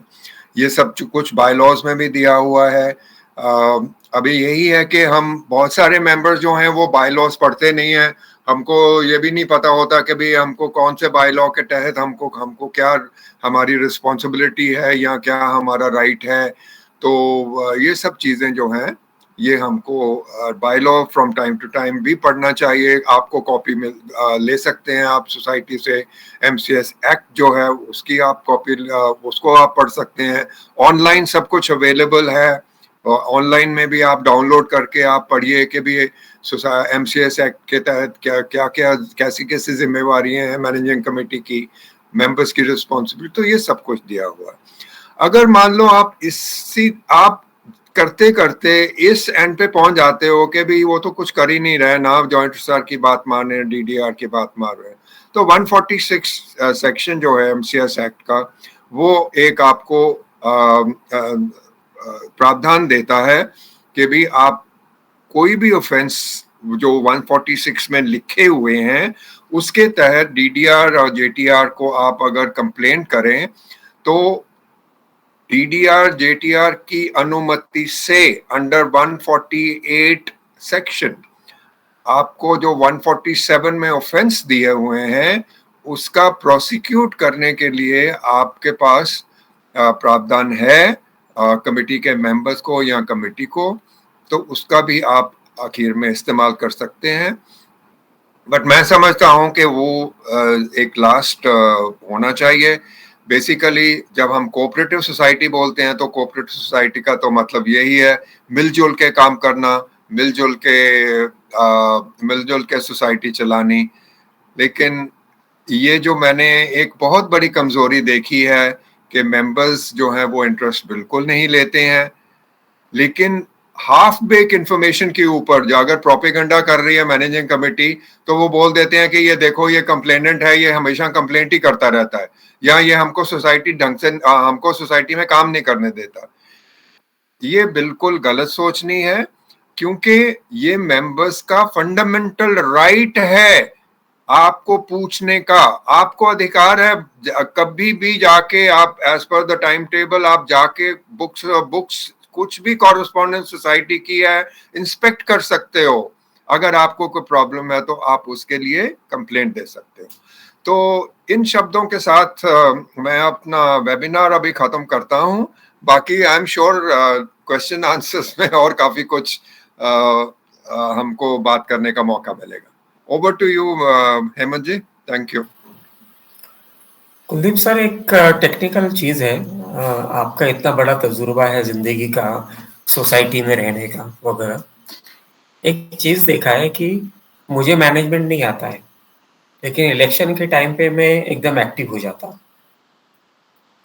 ये सब कुछ बायलॉज में भी दिया हुआ है। अभी यही है कि हम बहुत सारे मेंबर्स जो हैं वो बायलॉज पढ़ते नहीं हैं। हमको ये भी नहीं पता होता कि भाई हमको कौन से बायलॉ के तहत हमको क्या हमारी रिस्पॉन्सिबिलिटी है या क्या हमारा राइट है। तो ये सब चीज़ें जो हैं ये हमको bylaw from time to time भी पढ़ना चाहिए। आपको कॉपी में ले सकते हैं आप सोसाइटी से, एमसीएस एक्ट जो है उसकी आप कॉपी उसको आप पढ़ सकते हैं। ऑनलाइन सब कुछ अवेलेबल है, ऑनलाइन में भी आप डाउनलोड करके आप पढ़िए कि भी एमसीएस एक्ट के तहत क्या क्या क्या कैसी कैसी जिम्मेवारियां हैं मैनेजिंग कमेटी की, मेंबर्स की रिस्पॉन्सिबिलिटी, तो ये सब कुछ दिया हुआ है। अगर मान लो आप करते करते इस एंड पे पहुंच जाते हो कि भी वो तो कुछ कर ही नहीं रहे, ना जॉइंट रजिस्ट्रार की बात मान रहे हैं, डीडीआर की बात मान रहे हैं, तो 146 सेक्शन जो है एमसीएस एक्ट का वो एक आपको प्रावधान देता है कि भी आप कोई भी ऑफेंस जो 146 में लिखे हुए हैं उसके तहत डीडीआर और जेटीआर को आप अगर कंप्लेंट करें तो डीडीआर जेटीआर की अनुमति से अंडर 148 सेक्शन आपको जो 147 में ऑफेंस दिए हुए हैं उसका प्रोसिक्यूट करने के लिए आपके पास प्रावधान है कमेटी के मेंबर्स को या कमेटी को, तो उसका भी आप आखिर में इस्तेमाल कर सकते हैं। बट मैं समझता हूं कि वो एक लास्ट होना चाहिए। बेसिकली जब हम कोऑपरेटिव सोसाइटी बोलते हैं तो कोऑपरेटिव सोसाइटी का तो मतलब यही है मिलजुल के काम करना, मिलजुल के सोसाइटी चलानी। लेकिन ये जो मैंने एक बहुत बड़ी कमजोरी देखी है कि मेंबर्स जो हैं वो इंटरेस्ट बिल्कुल नहीं लेते हैं, लेकिन हाफ बेक इंफॉर्मेशन के ऊपर जो अगर प्रोपेगेंडा कर रही है मैनेजिंग कमेटी, तो वो बोल देते हैं कि ये देखो ये कंप्लेनेंट है, ये हमेशा कंप्लेंट ही करता रहता है, या ये हमको सोसाइटी ढंग से हमको सोसाइटी में काम नहीं करने देता। ये बिल्कुल गलत सोचनी है, क्योंकि ये मेंबर्स का फंडामेंटल राइट है आपको पूछने का। आपको अधिकार है कभी भी जाके आप as per the time table आप जाके बुक्स कुछ भी कॉरेस्पॉन्डेंस सोसाइटी की है इंस्पेक्ट कर सकते हो। अगर आपको कोई प्रॉब्लम है तो आप उसके लिए कंप्लेंट दे सकते हो। तो इन शब्दों के साथ मैं अपना वेबिनार अभी खत्म करता हूं। बाकी I am sure question answers में और काफी कुछ हमको बात करने का मौका मिलेगा। Over to you, Hemant ji. Thank you. Kuldeep sir, एक टेक्निकल चीज है, आपका इतना बड़ा तजुर्बा है जिंदगी का, सोसाइटी में रहने का वगैरह। एक चीज देखा है कि मुझे मैनेजमेंट नहीं आता है, लेकिन इलेक्शन के टाइम पे मैं एकदम एक्टिव हो जाता हूँ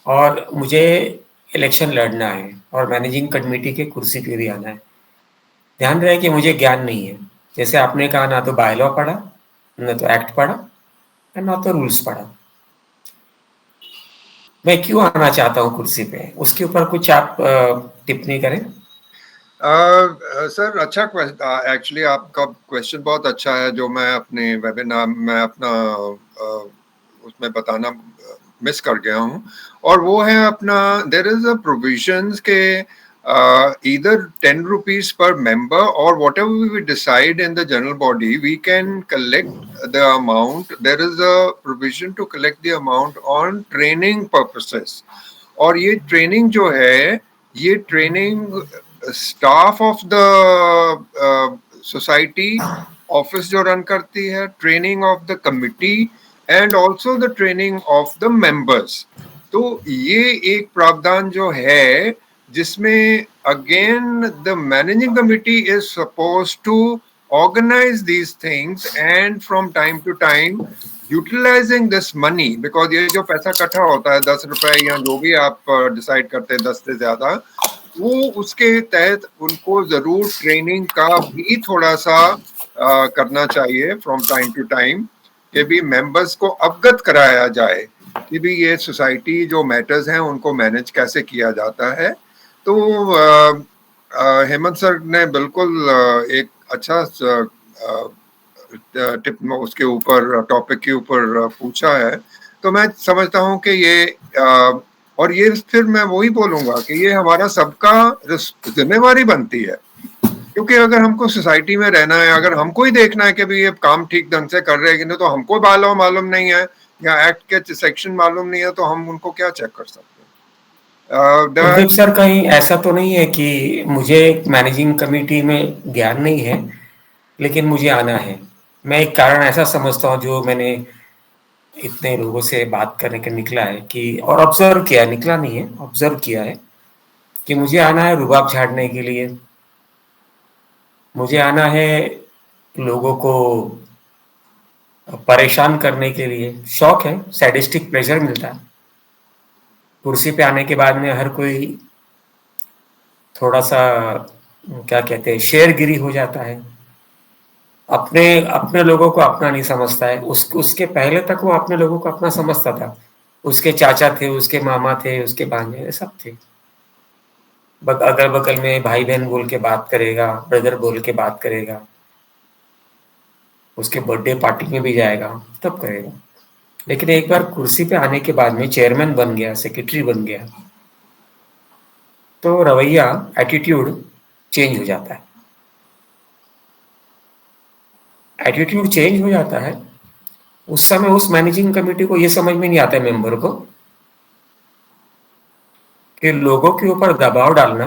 और मुझे इलेक्शन लड़ना है और मैनेजिंग कमेटी के कुर्सी पे भी आना है। ध्यान रहे कि मुझे ज्ञान नहीं है, जैसे आपने कहा, ना तो बाय लॉ पढ़ा, ना तो एक्ट पढ़ा, ना तो रूल्स पढ़ा। मैं क्यों आना चाहता हूँ कुर्सी पे, उसके ऊपर कुछ आप टिप्पणी करें। सर अच्छा क्वेश्चन, एक्चुअली आपका क्वेश्चन बहुत अच्छा है, जो मैं अपने वेबिनार में अपना उसमें बताना मिस कर गया हूँ। और वो है अपना देयर इज अ प्रोविजंस के either 10 rupees per member or whatever we decide in the general body, we can collect the amount. There is a provision to collect the amount on training purposes. और ये training जो है, ये training staff of the society office जो run करती है, training of the committee and also the training of the members. तो ये एक प्रावधान जो है जिसमें again the managing committee is suppose to organize these things and from time to time utilizing this money, because ये जो पैसा इकट्ठा होता है 10 रुपए या जो भी आप डिसाइड करते हैं 10 से ज्यादा, वो उसके तहत उनको जरूर ट्रेनिंग का भी थोड़ा सा करना चाहिए फ्रॉम टाइम टू टाइम, कि भी मेंबर्स को अवगत कराया जाए कि भी ये सोसाइटी जो मैटर्स हैं उनको मैनेज कैसे किया जाता है। तो हेमंत सर ने बिल्कुल एक अच्छा टिप उसके ऊपर टॉपिक के ऊपर पूछा है। तो मैं समझता हूँ कि ये और ये फिर मैं वही बोलूंगा कि ये हमारा सबका जिम्मेवारी बनती है, क्योंकि अगर हमको सोसाइटी में रहना है, अगर हमको ही देखना है कि भी ये काम ठीक ढंग से कर रहे हैं कि नहीं, तो हमको बाय-लॉ मालूम नहीं है या एक्ट के सेक्शन मालूम नहीं है, तो हम उनको क्या चेक कर सकते हैं। कुलदीप सर, कहीं ऐसा तो नहीं है कि मुझे मैनेजिंग कमेटी में ज्ञान नहीं है लेकिन मुझे आना है? मैं एक कारण ऐसा समझता हूँ, जो मैंने इतने लोगों से बात करने के निकला है कि, और ऑब्जर्व किया, निकला नहीं है, ऑब्जर्व किया है कि मुझे आना है रुबाब झाड़ने के लिए, मुझे आना है लोगों को परेशान करने के लिए। शौक है, सैडिस्टिक प्लेजर मिलता है। कुर्सी पे आने के बाद में हर कोई थोड़ा सा, क्या कहते हैं, शेरगिरी हो जाता है, अपने अपने लोगों को अपना नहीं समझता है। उसके पहले तक वो अपने लोगों को अपना समझता था। उसके चाचा थे, उसके मामा थे, उसके भांजे, सब थे। अगल बगल में भाई बहन बोल के बात करेगा, ब्रदर बोल के बात करेगा, उसके बर्थडे पार्टी में भी जाएगा, तब करेगा। लेकिन एक बार कुर्सी पे आने के बाद में चेयरमैन बन गया, सेक्रेटरी बन गया, तो रवैया, एटीट्यूड चेंज हो जाता है। एटीट्यूड चेंज हो जाता है। उस समय उस मैनेजिंग कमेटी को ये समझ में नहीं आता है, मेंबर को, कि लोगों के ऊपर दबाव डालना,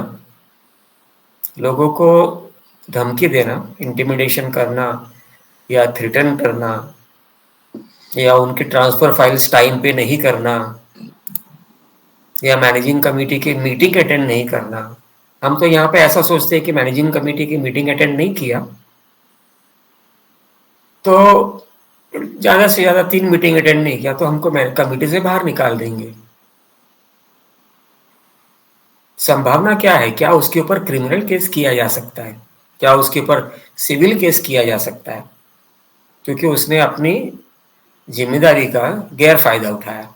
लोगों को धमकी देना, इंटिमिडेशन करना या थ्रेटन करना, या उनकी ट्रांसफर फाइल्स टाइम पे नहीं करना, या मैनेजिंग कमेटी की मीटिंग अटेंड नहीं करना, हम तो यहाँ पे ऐसा सोचते हैं कि मैनेजिंग कमेटी की मीटिंग अटेंड नहीं किया तो ज़्यादा से ज़्यादा 3 मीटिंग अटेंड नहीं किया तो हमको कमेटी से बाहर निकाल देंगे। संभावना क्या है? क्या उसके ऊपर क्रिमिनल केस किया जा सकता है? क्या उसके ऊपर सिविल केस किया जा सकता है? क्योंकि उसने अपनी जिम्मेदारी का गैर फायदा उठाया।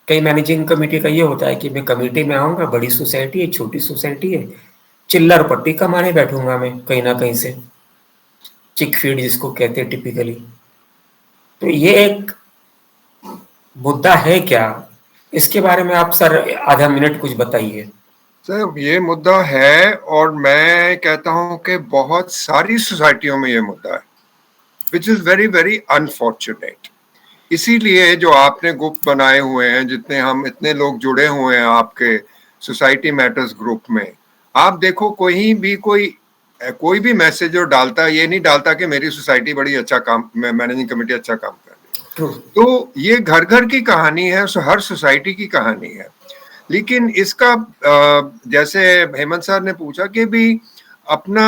कई मैनेजिंग कमेटी का ये होता है कि मैं कमेटी में आऊंगा, बड़ी सोसाइटी है, छोटी सोसाइटी है, चिल्लर पट्टी कमाने बैठूंगा मैं कहीं ना कहीं से, चिक फीड जिसको कहते हैं टिपिकली। तो ये एक मुद्दा है क्या? इसके बारे में आप सर आधा मिनट कुछ बताइए। सर ये मुद्दा है और मैं कहता हूं कि बहुत सारी सोसाइटियों में ये मुद्दा है, which is very very unfortunate. इसीलिए जो आपने ग्रुप बनाए हुए हैं, जितने हम इतने लोग जुड़े हुए हैं आपके सोसाइटी मैटर्स ग्रुप में, आप देखो कोई भी मैसेज जो डालता है, ये नहीं डालता कि मेरी सोसाइटी बड़ी अच्छा काम, मैनेजिंग कमेटी अच्छा काम कर रही है। तो ये घर घर की कहानी है, हर सोसाइटी की कहानी है। लेकिन इसका जैसे हेमंत सर ने पूछा कि भी अपना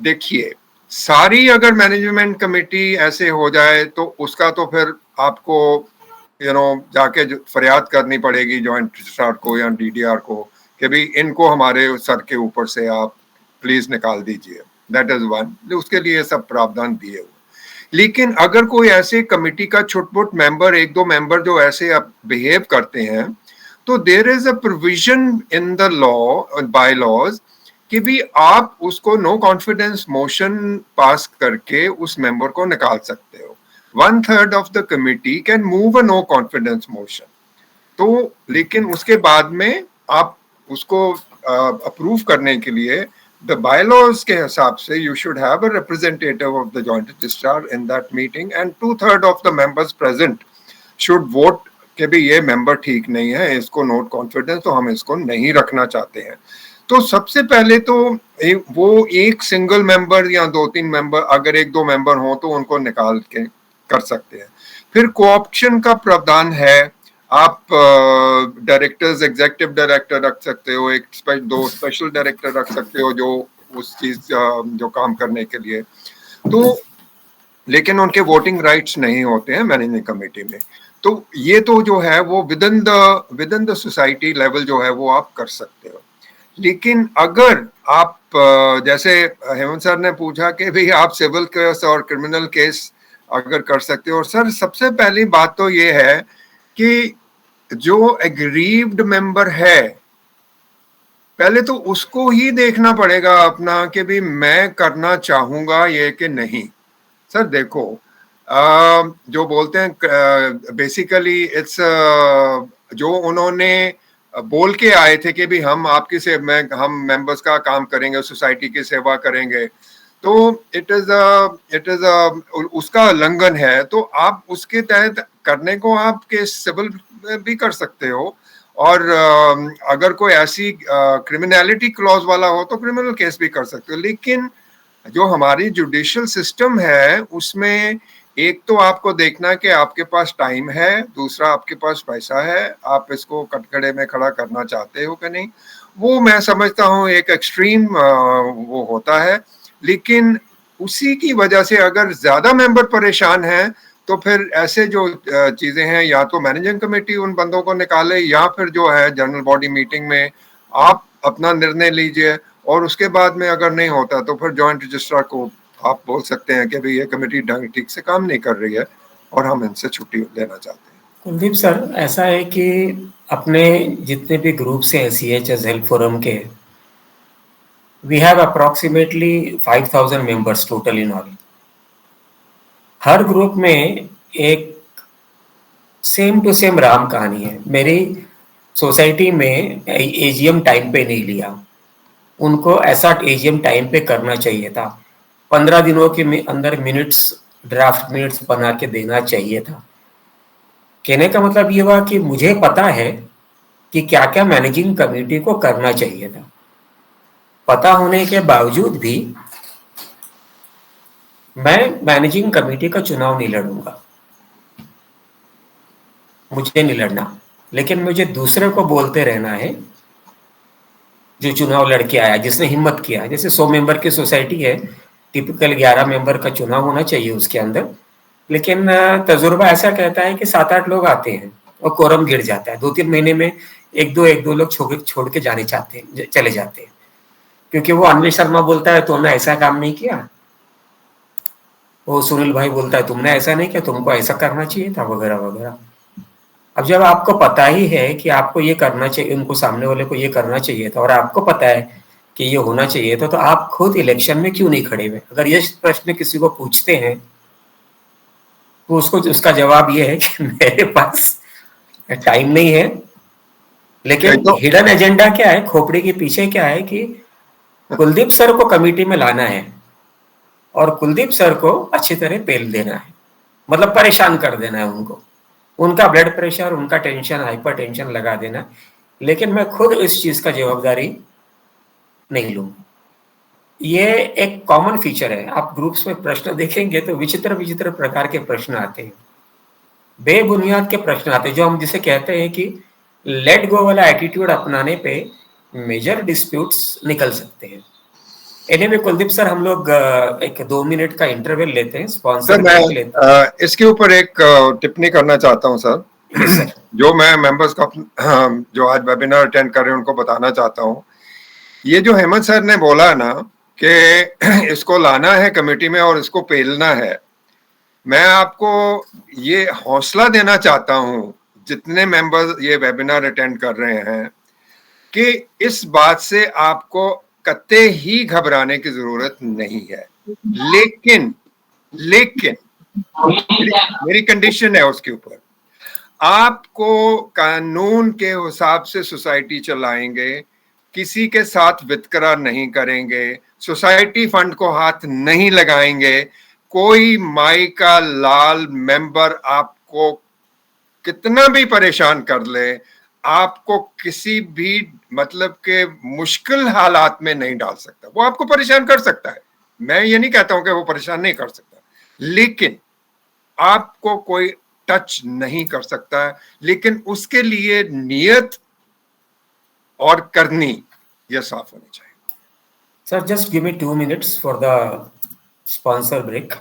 देखिए, सारी अगर मैनेजमेंट कमेटी ऐसे हो जाए तो उसका तो फिर आपको जाके फरियाद करनी पड़ेगी जॉइंट रजिस्ट्रार को या डीडीआर को कि भी इनको हमारे सर के ऊपर से आप प्लीज निकाल दीजिए। दैट इज वन, उसके लिए सब प्रावधान दिए हुए। लेकिन अगर कोई ऐसे कमेटी का छुटपुट मेंबर, एक दो मेंबर जो ऐसे बिहेव करते हैं, तो there is a provision in the law, by laws, कि भी आप उसको नो कॉन्फिडेंस मोशन पास करके उस मेंबर को निकाल सकते हो। 1/3 of the committee can move a no confidence motion. तो लेकिन उसके बाद में आप उसको अप्रूव करने के लिए the bylaws के हिसाब से you should have a representative of the joint registrar in that meeting and 2/3 of the members present should vote कि भी ये मेंबर ठीक नहीं है, इसको नोट कॉन्फिडेंस, तो हम इसको नहीं रखना चाहते हैं। तो सबसे पहले तो वो एक सिंगल मेंबर या 2-3 मेंबर, अगर 1-2 मेंबर हो तो उनको निकाल के कर सकते हैं। फिर कोऑप्शन का प्रावधान है, आप डायरेक्टर्स, एग्जीक्यूटिव डायरेक्टर रख सकते हो, दो स्पेशल डायरेक्टर रख सकते हो जो उस चीज जो काम करने के लिए, तो लेकिन उनके वोटिंग राइट्स नहीं होते हैं मैनेजिंग कमेटी में। तो ये तो जो है वो with in the society level जो है वो आप कर सकते हो। लेकिन अगर आप जैसे हेमंत सर ने पूछा कि भाई आप सिविल केस और क्रिमिनल केस अगर कर सकते हो, और सर सबसे पहली बात तो ये है कि जो एग्रीव्ड मेंबर है, पहले तो उसको ही देखना पड़ेगा अपना कि भी मैं करना चाहूंगा ये कि नहीं। सर देखो, जो बोलते हैं बेसिकली इट्स जो उन्होंने बोल के आए थे कि भी हम आपकी हम मेंबर्स का काम करेंगे, सोसाइटी की सेवा करेंगे, तो इट इज उसका उल्लंघन है। तो आप उसके तहत करने को आपके सिविल भी कर सकते हो, और अगर कोई ऐसी क्रिमिनलिटी क्लॉज वाला हो तो क्रिमिनल केस भी कर सकते हो। लेकिन जो हमारी जुडिशियल सिस्टम है उसमें एक तो आपको देखना कि आपके पास टाइम है, दूसरा आपके पास पैसा है, आप इसको कटघरे में खड़ा करना चाहते हो कि नहीं। वो मैं समझता हूँ एक एक्सट्रीम वो होता है। लेकिन उसी की वजह से अगर ज्यादा मेंबर परेशान हैं तो फिर ऐसे जो चीजें हैं, या तो मैनेजिंग कमेटी उन बंदों को निकाले, या फिर जो है जनरल बॉडी मीटिंग में आप अपना निर्णय लीजिए, और उसके बाद में अगर नहीं होता तो फिर जॉइंट रजिस्ट्रार को आप बोल सकते हैं कि भाई ये कमेटी ठीक से काम नहीं कर रही है और हम इनसे छुट्टी लेना चाहते हैं। कुलदीप सर, ऐसा है कि अपने जितने भी ग्रुप्स हैं CHS हेल्प फोरम के, we have approximately 5000 members total in all. हर ग्रुप में एक सेम टू सेम राम कहानी है। मेरी सोसाइटी में AGM टाइम पे नहीं लिया, उनको ऐसा AGM टाइम पे करना चाहिए था। 15 दिनों के अंदर ड्राफ्ट मिनट्स बना के देना चाहिए था। कहने का मतलब ये हुआ कि मुझे पता है कि क्या क्या मैनेजिंग कमेटी को करना चाहिए था। पता होने के बावजूद भी मैं मैनेजिंग कमेटी का चुनाव नहीं लड़ूंगा, मुझे नहीं लड़ना। लेकिन मुझे दूसरे को बोलते रहना है जो चुनाव लड़के आया, जिसने हिम्मत किया। जैसे 100 मेंबर की सोसाइटी है, टिपिकल 11 मेंबर का चुनाव होना चाहिए उसके अंदर, लेकिन तजुर्बा ऐसा कहता है कि 7-8 लोग आते हैं और कोरम गिर जाता है। 2-3 महीने में एक दो लोग छोड़ के जाने चाहते हैं, चले जाते हैं, क्योंकि वो अनिल शर्मा बोलता है तुमने ऐसा काम नहीं किया, वो सुनील भाई बोलता है तुमने ऐसा नहीं किया, तुमको ऐसा करना चाहिए था, वगैरह वगैरह। अब जब आपको पता ही है कि आपको ये करना चाहिए, उनको सामने वाले को ये करना चाहिए था, और आपको पता है कि ये होना चाहिए था, तो आप खुद इलेक्शन में क्यों नहीं खड़े हुए? अगर ये प्रश्न किसी को पूछते हैं तो उसको उसका जवाब ये है कि मेरे पास टाइम नहीं है। नहीं लेकिन तो हिडन एजेंडा क्या है, खोपड़ी के पीछे क्या है कि कुलदीप सर को कमेटी में लाना है और कुलदीप सर को अच्छी तरह पेल देना है, मतलब परेशान कर देना है उनको, उनका ब्लड प्रेशर, उनका टेंशन, हाइपर टेंशन लगा देना है। लेकिन मैं खुद इस चीज का जवाबदारी नहीं लूंगा। ये एक कॉमन फीचर है। आप ग्रुप्स में प्रश्न देखेंगे तो विचित्र विचित्र प्रकार के प्रश्न आते हैं, बेबुनियाद के प्रश्न आते हैं, जो हम जिसे कहते हैं कि लेट गो वाला एटीट्यूड अपनाने पे मेजर डिस्प्यूट्स निकल सकते हैं। एनीवे कुलदीप सर, हम लोग एक 2 मिनट का इंटरवल लेते हैं, सर, स्पॉन्सर मैं ब्रेक लेते हैं। इसके ऊपर एक टिप्पणी करना चाहता हूं सर। Yes sir. जो मैं मेंबर्स का जो आज वेबिनार अटेंड कर रहे हैं उनको बताना चाहता हूं, ये जो हेमंत सर ने बोला ना कि इसको लाना है कमेटी में और इसको पेलना है, मैं आपको ये हौसला देना चाहता हूं, जितने मेंबर्स ये वेबिनार अटेंड कर रहे हैं, कि इस बात से आपको कत्ते ही घबराने की जरूरत नहीं है। लेकिन लेकिन मेरी कंडीशन है उसके ऊपर, आपको कानून के हिसाब से सोसाइटी चलाएंगे, किसी के साथ वितकरा नहीं करेंगे, सोसाइटी फंड को हाथ नहीं लगाएंगे। कोई माई का लाल मेंबर आपको कितना भी परेशान कर ले, आपको किसी भी मतलब के मुश्किल हालात में नहीं डाल सकता। वो आपको परेशान कर सकता है, मैं ये नहीं कहता हूं कि वो परेशान नहीं कर सकता, लेकिन आपको कोई टच नहीं कर सकता है। लेकिन उसके लिए नियत और करनी यह साफ होनी चाहिए। Sir just give me 2 minutes for the sponsor break.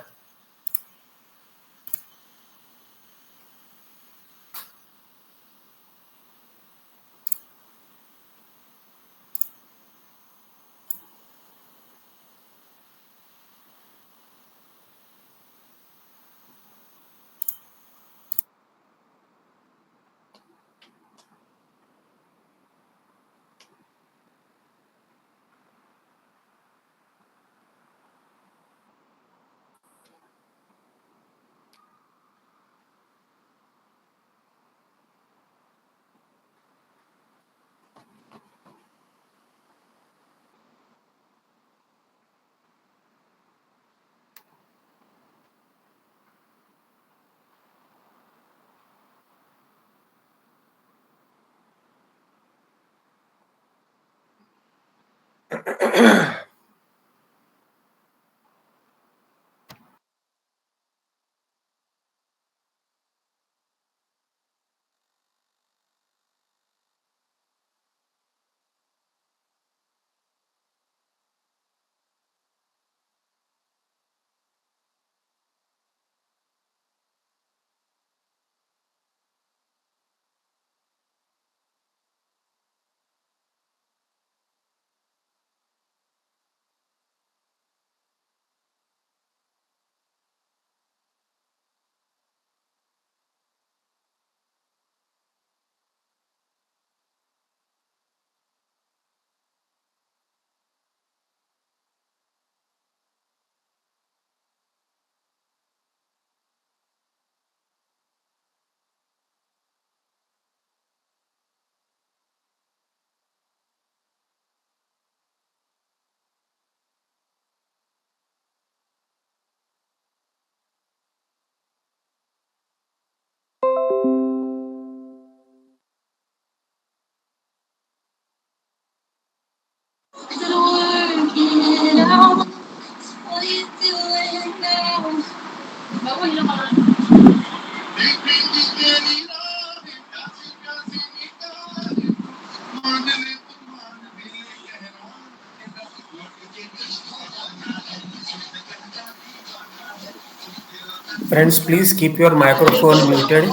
Friends, please keep your microphone muted.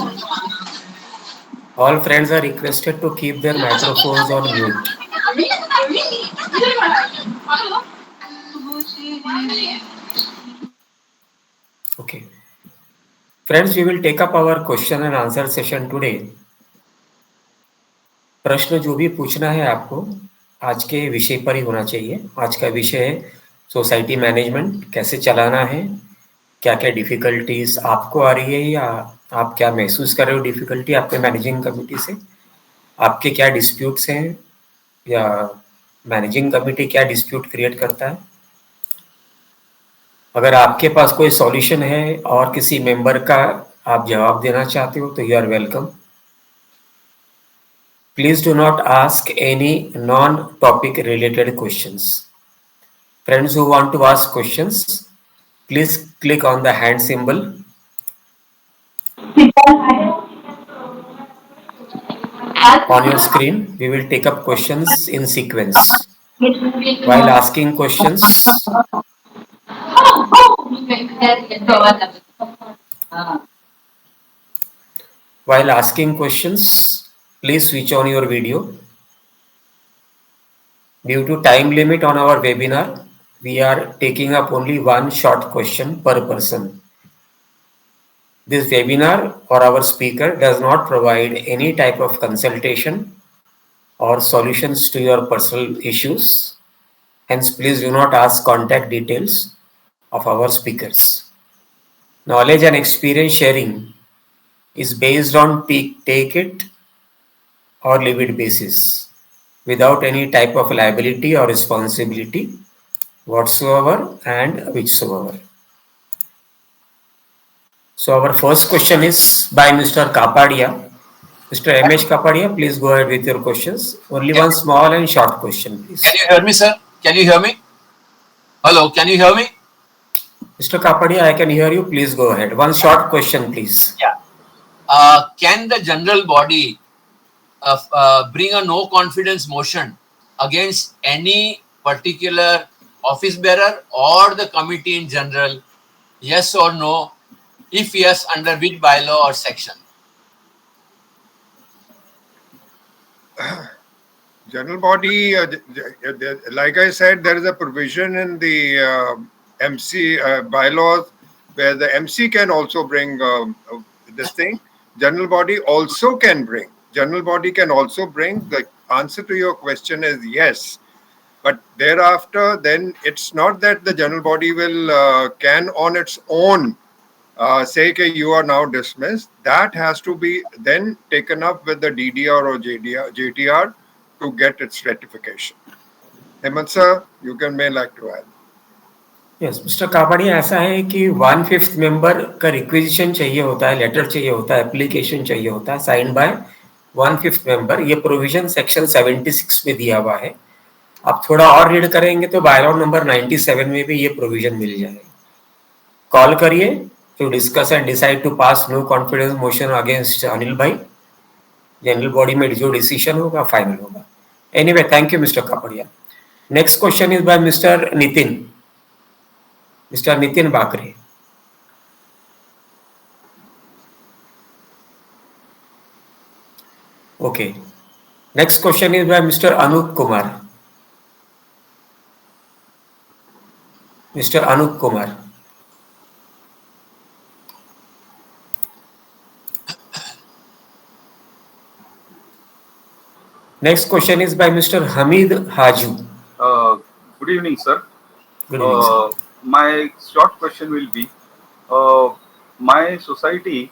All friends are requested to keep their microphones on mute. Okay. Friends, we will take up our question and answer session today. प्रश्न जो भी पूछना है आपको आज के विषय पर ही होना चाहिए। आज का विषय है सोसाइटी मैनेजमेंट, कैसे चलाना है, क्या क्या डिफिकल्टीज आपको आ रही है या आप क्या महसूस कर रहे हो डिफिकल्टी आपके मैनेजिंग कमेटी से, आपके क्या डिस्प्यूट्स हैं या मैनेजिंग कमेटी क्या डिस्प्यूट क्रिएट करता है। अगर आपके पास कोई सॉल्यूशन है और किसी मेंबर का आप जवाब देना चाहते हो तो you are welcome. Please do not ask any non-topic related questions. Friends who want to ask questions, please click on the hand symbol on your screen. We will take up questions in sequence. While asking questions, please switch on your video. Due to time limit on our webinar, we are taking up only one short question per person. This webinar or our speaker does not provide any type of consultation or solutions to your personal issues. Hence, please do not ask contact details of our speakers. Knowledge and experience sharing is based on take it or leave it basis without any type of liability or responsibility whatsoever and whichsoever. So our first question is by Mr. Kapadia. Mr. M.H. Kapadia, please go ahead with your questions. Only one small and short question, please. Can you hear me, sir? Can you hear me? Hello, can you hear me? Mr. Kapadia, I can hear you. Please go ahead. One short question, please. Yeah. Can the general body bring a no confidence motion against any particular office bearer or the committee in general? Yes or no? If yes, under which bylaw or section? General body, like I said, there is a provision in the MC bylaws where the MC can also bring this thing. General body also can bring. General body can also bring. The answer to your question is yes. But thereafter, then it's not that the general body will can on its own say that you are now dismissed. That has to be then taken up with the DDR or JTR to get its ratification. Hemant sir, you may like to add. Yes, Mr. Kapadia, ऐसा है कि 1/5 member का requisition चाहिए होता है, letter चाहिए होता है, एप्लीकेशन चाहिए होता है, साइन बाय 1/5 मेंबर। ये प्रोविजन सेक्शन 76 में दिया हुआ है। आप थोड़ा और रीड करेंगे तो बायलॉ नंबर 97 में भी ये प्रोविजन मिल जाएगा। कॉल करिए to discuss and decide to pass no confidence motion against Anil भाई। जनरल बॉडी में जो डिसीजन होगा फाइनल होगा। Anyway, thank you mister Kapadia. Next question is by mister Nitin Bakre. Okay. Next question is by Mr. Anup Kumar. Mr. Anup Kumar. Next question is by Mr. Hamid Haju. Good evening, sir. Good evening, sir. My short question will be, my society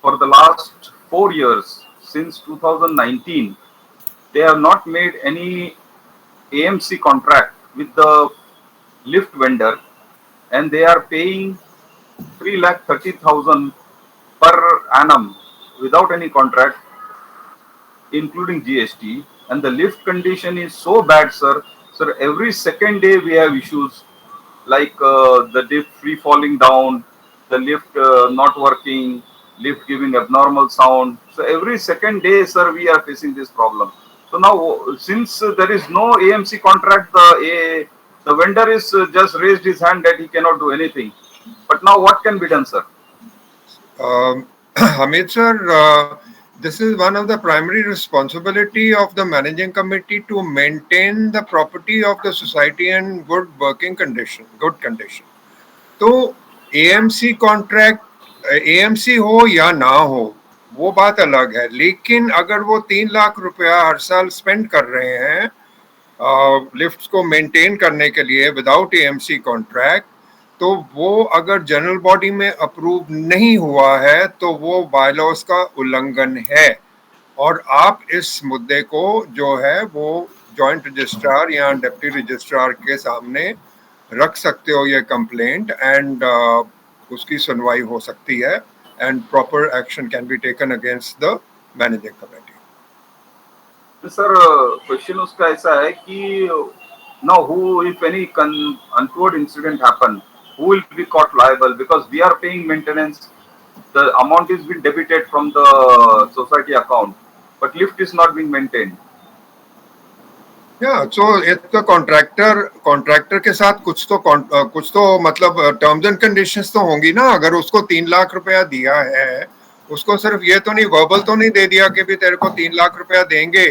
for the last 4 years, since 2019, they have not made any AMC contract with the lift vendor, and they are paying 3,30,000 per annum without any contract, including GST. And the lift condition is so bad, sir. Sir, every second day we have issues like the lift free falling down, the lift not working, lift giving abnormal sound. So every second day, sir, we are facing this problem. So now, since there is no AMC contract, the vendor is just raised his hand that he cannot do anything. But now what can be done, sir? Hamid sir, this is one of the primary responsibility of the managing committee to maintain the property of the society in good working condition, good condition. तो AMC contract AMC हो या ना हो वो बात अलग है, लेकिन अगर वो 3 लाख रुपया हर साल स्पेंड कर रहे हैं लिफ्ट्स को मेंटेन करने के लिए विदाउट AMC कॉन्ट्रैक्ट, तो वो अगर जनरल बॉडी में अप्रूव नहीं हुआ है तो वो बायलॉज का उल्लंघन है। और आप इस मुद्दे को जो है वो जॉइंट रजिस्ट्रार या डिप्टी रजिस्ट्रार के सामने रख सकते हो ये कंप्लेंट, एंड उसकी सुनवाई हो सकती है, and proper action can be taken against the managing committee. Sir question उसका ऐसा है कि now who, if any untoward incident happen, who will be caught liable? Because we are paying maintenance, the amount is being debited from the society account, but lift is not being maintained. Yeah, so एक contractor के साथ कुछ तो मतलब terms and conditions तो होंगी ना। अगर उसको 3 लाख रुपया दिया है, उसको सिर्फ ये तो नहीं वर्बल तो नहीं दे दिया कि भी तेरे को 3 लाख रुपया देंगे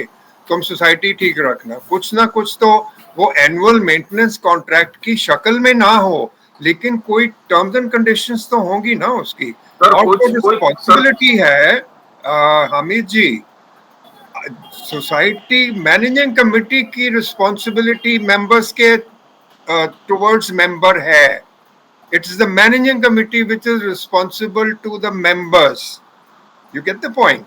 तुम सोसाइटी ठीक रखना। कुछ ना कुछ तो वो एनुअल मेंटेनेंस कॉन्ट्रैक्ट की शक्ल में ना हो, लेकिन कोई टर्म्स एंड कंडीशंस तो होंगी ना उसकी। और रिस्पॉन्सिबिलिटी है हामिद जी, सोसाइटी मैनेजिंग कमेटी की रिस्पॉन्सिबिलिटी मेंबर्स के टुवर्ड्स मेंबर है। It is the managing committee which is responsible to the members. You get the point?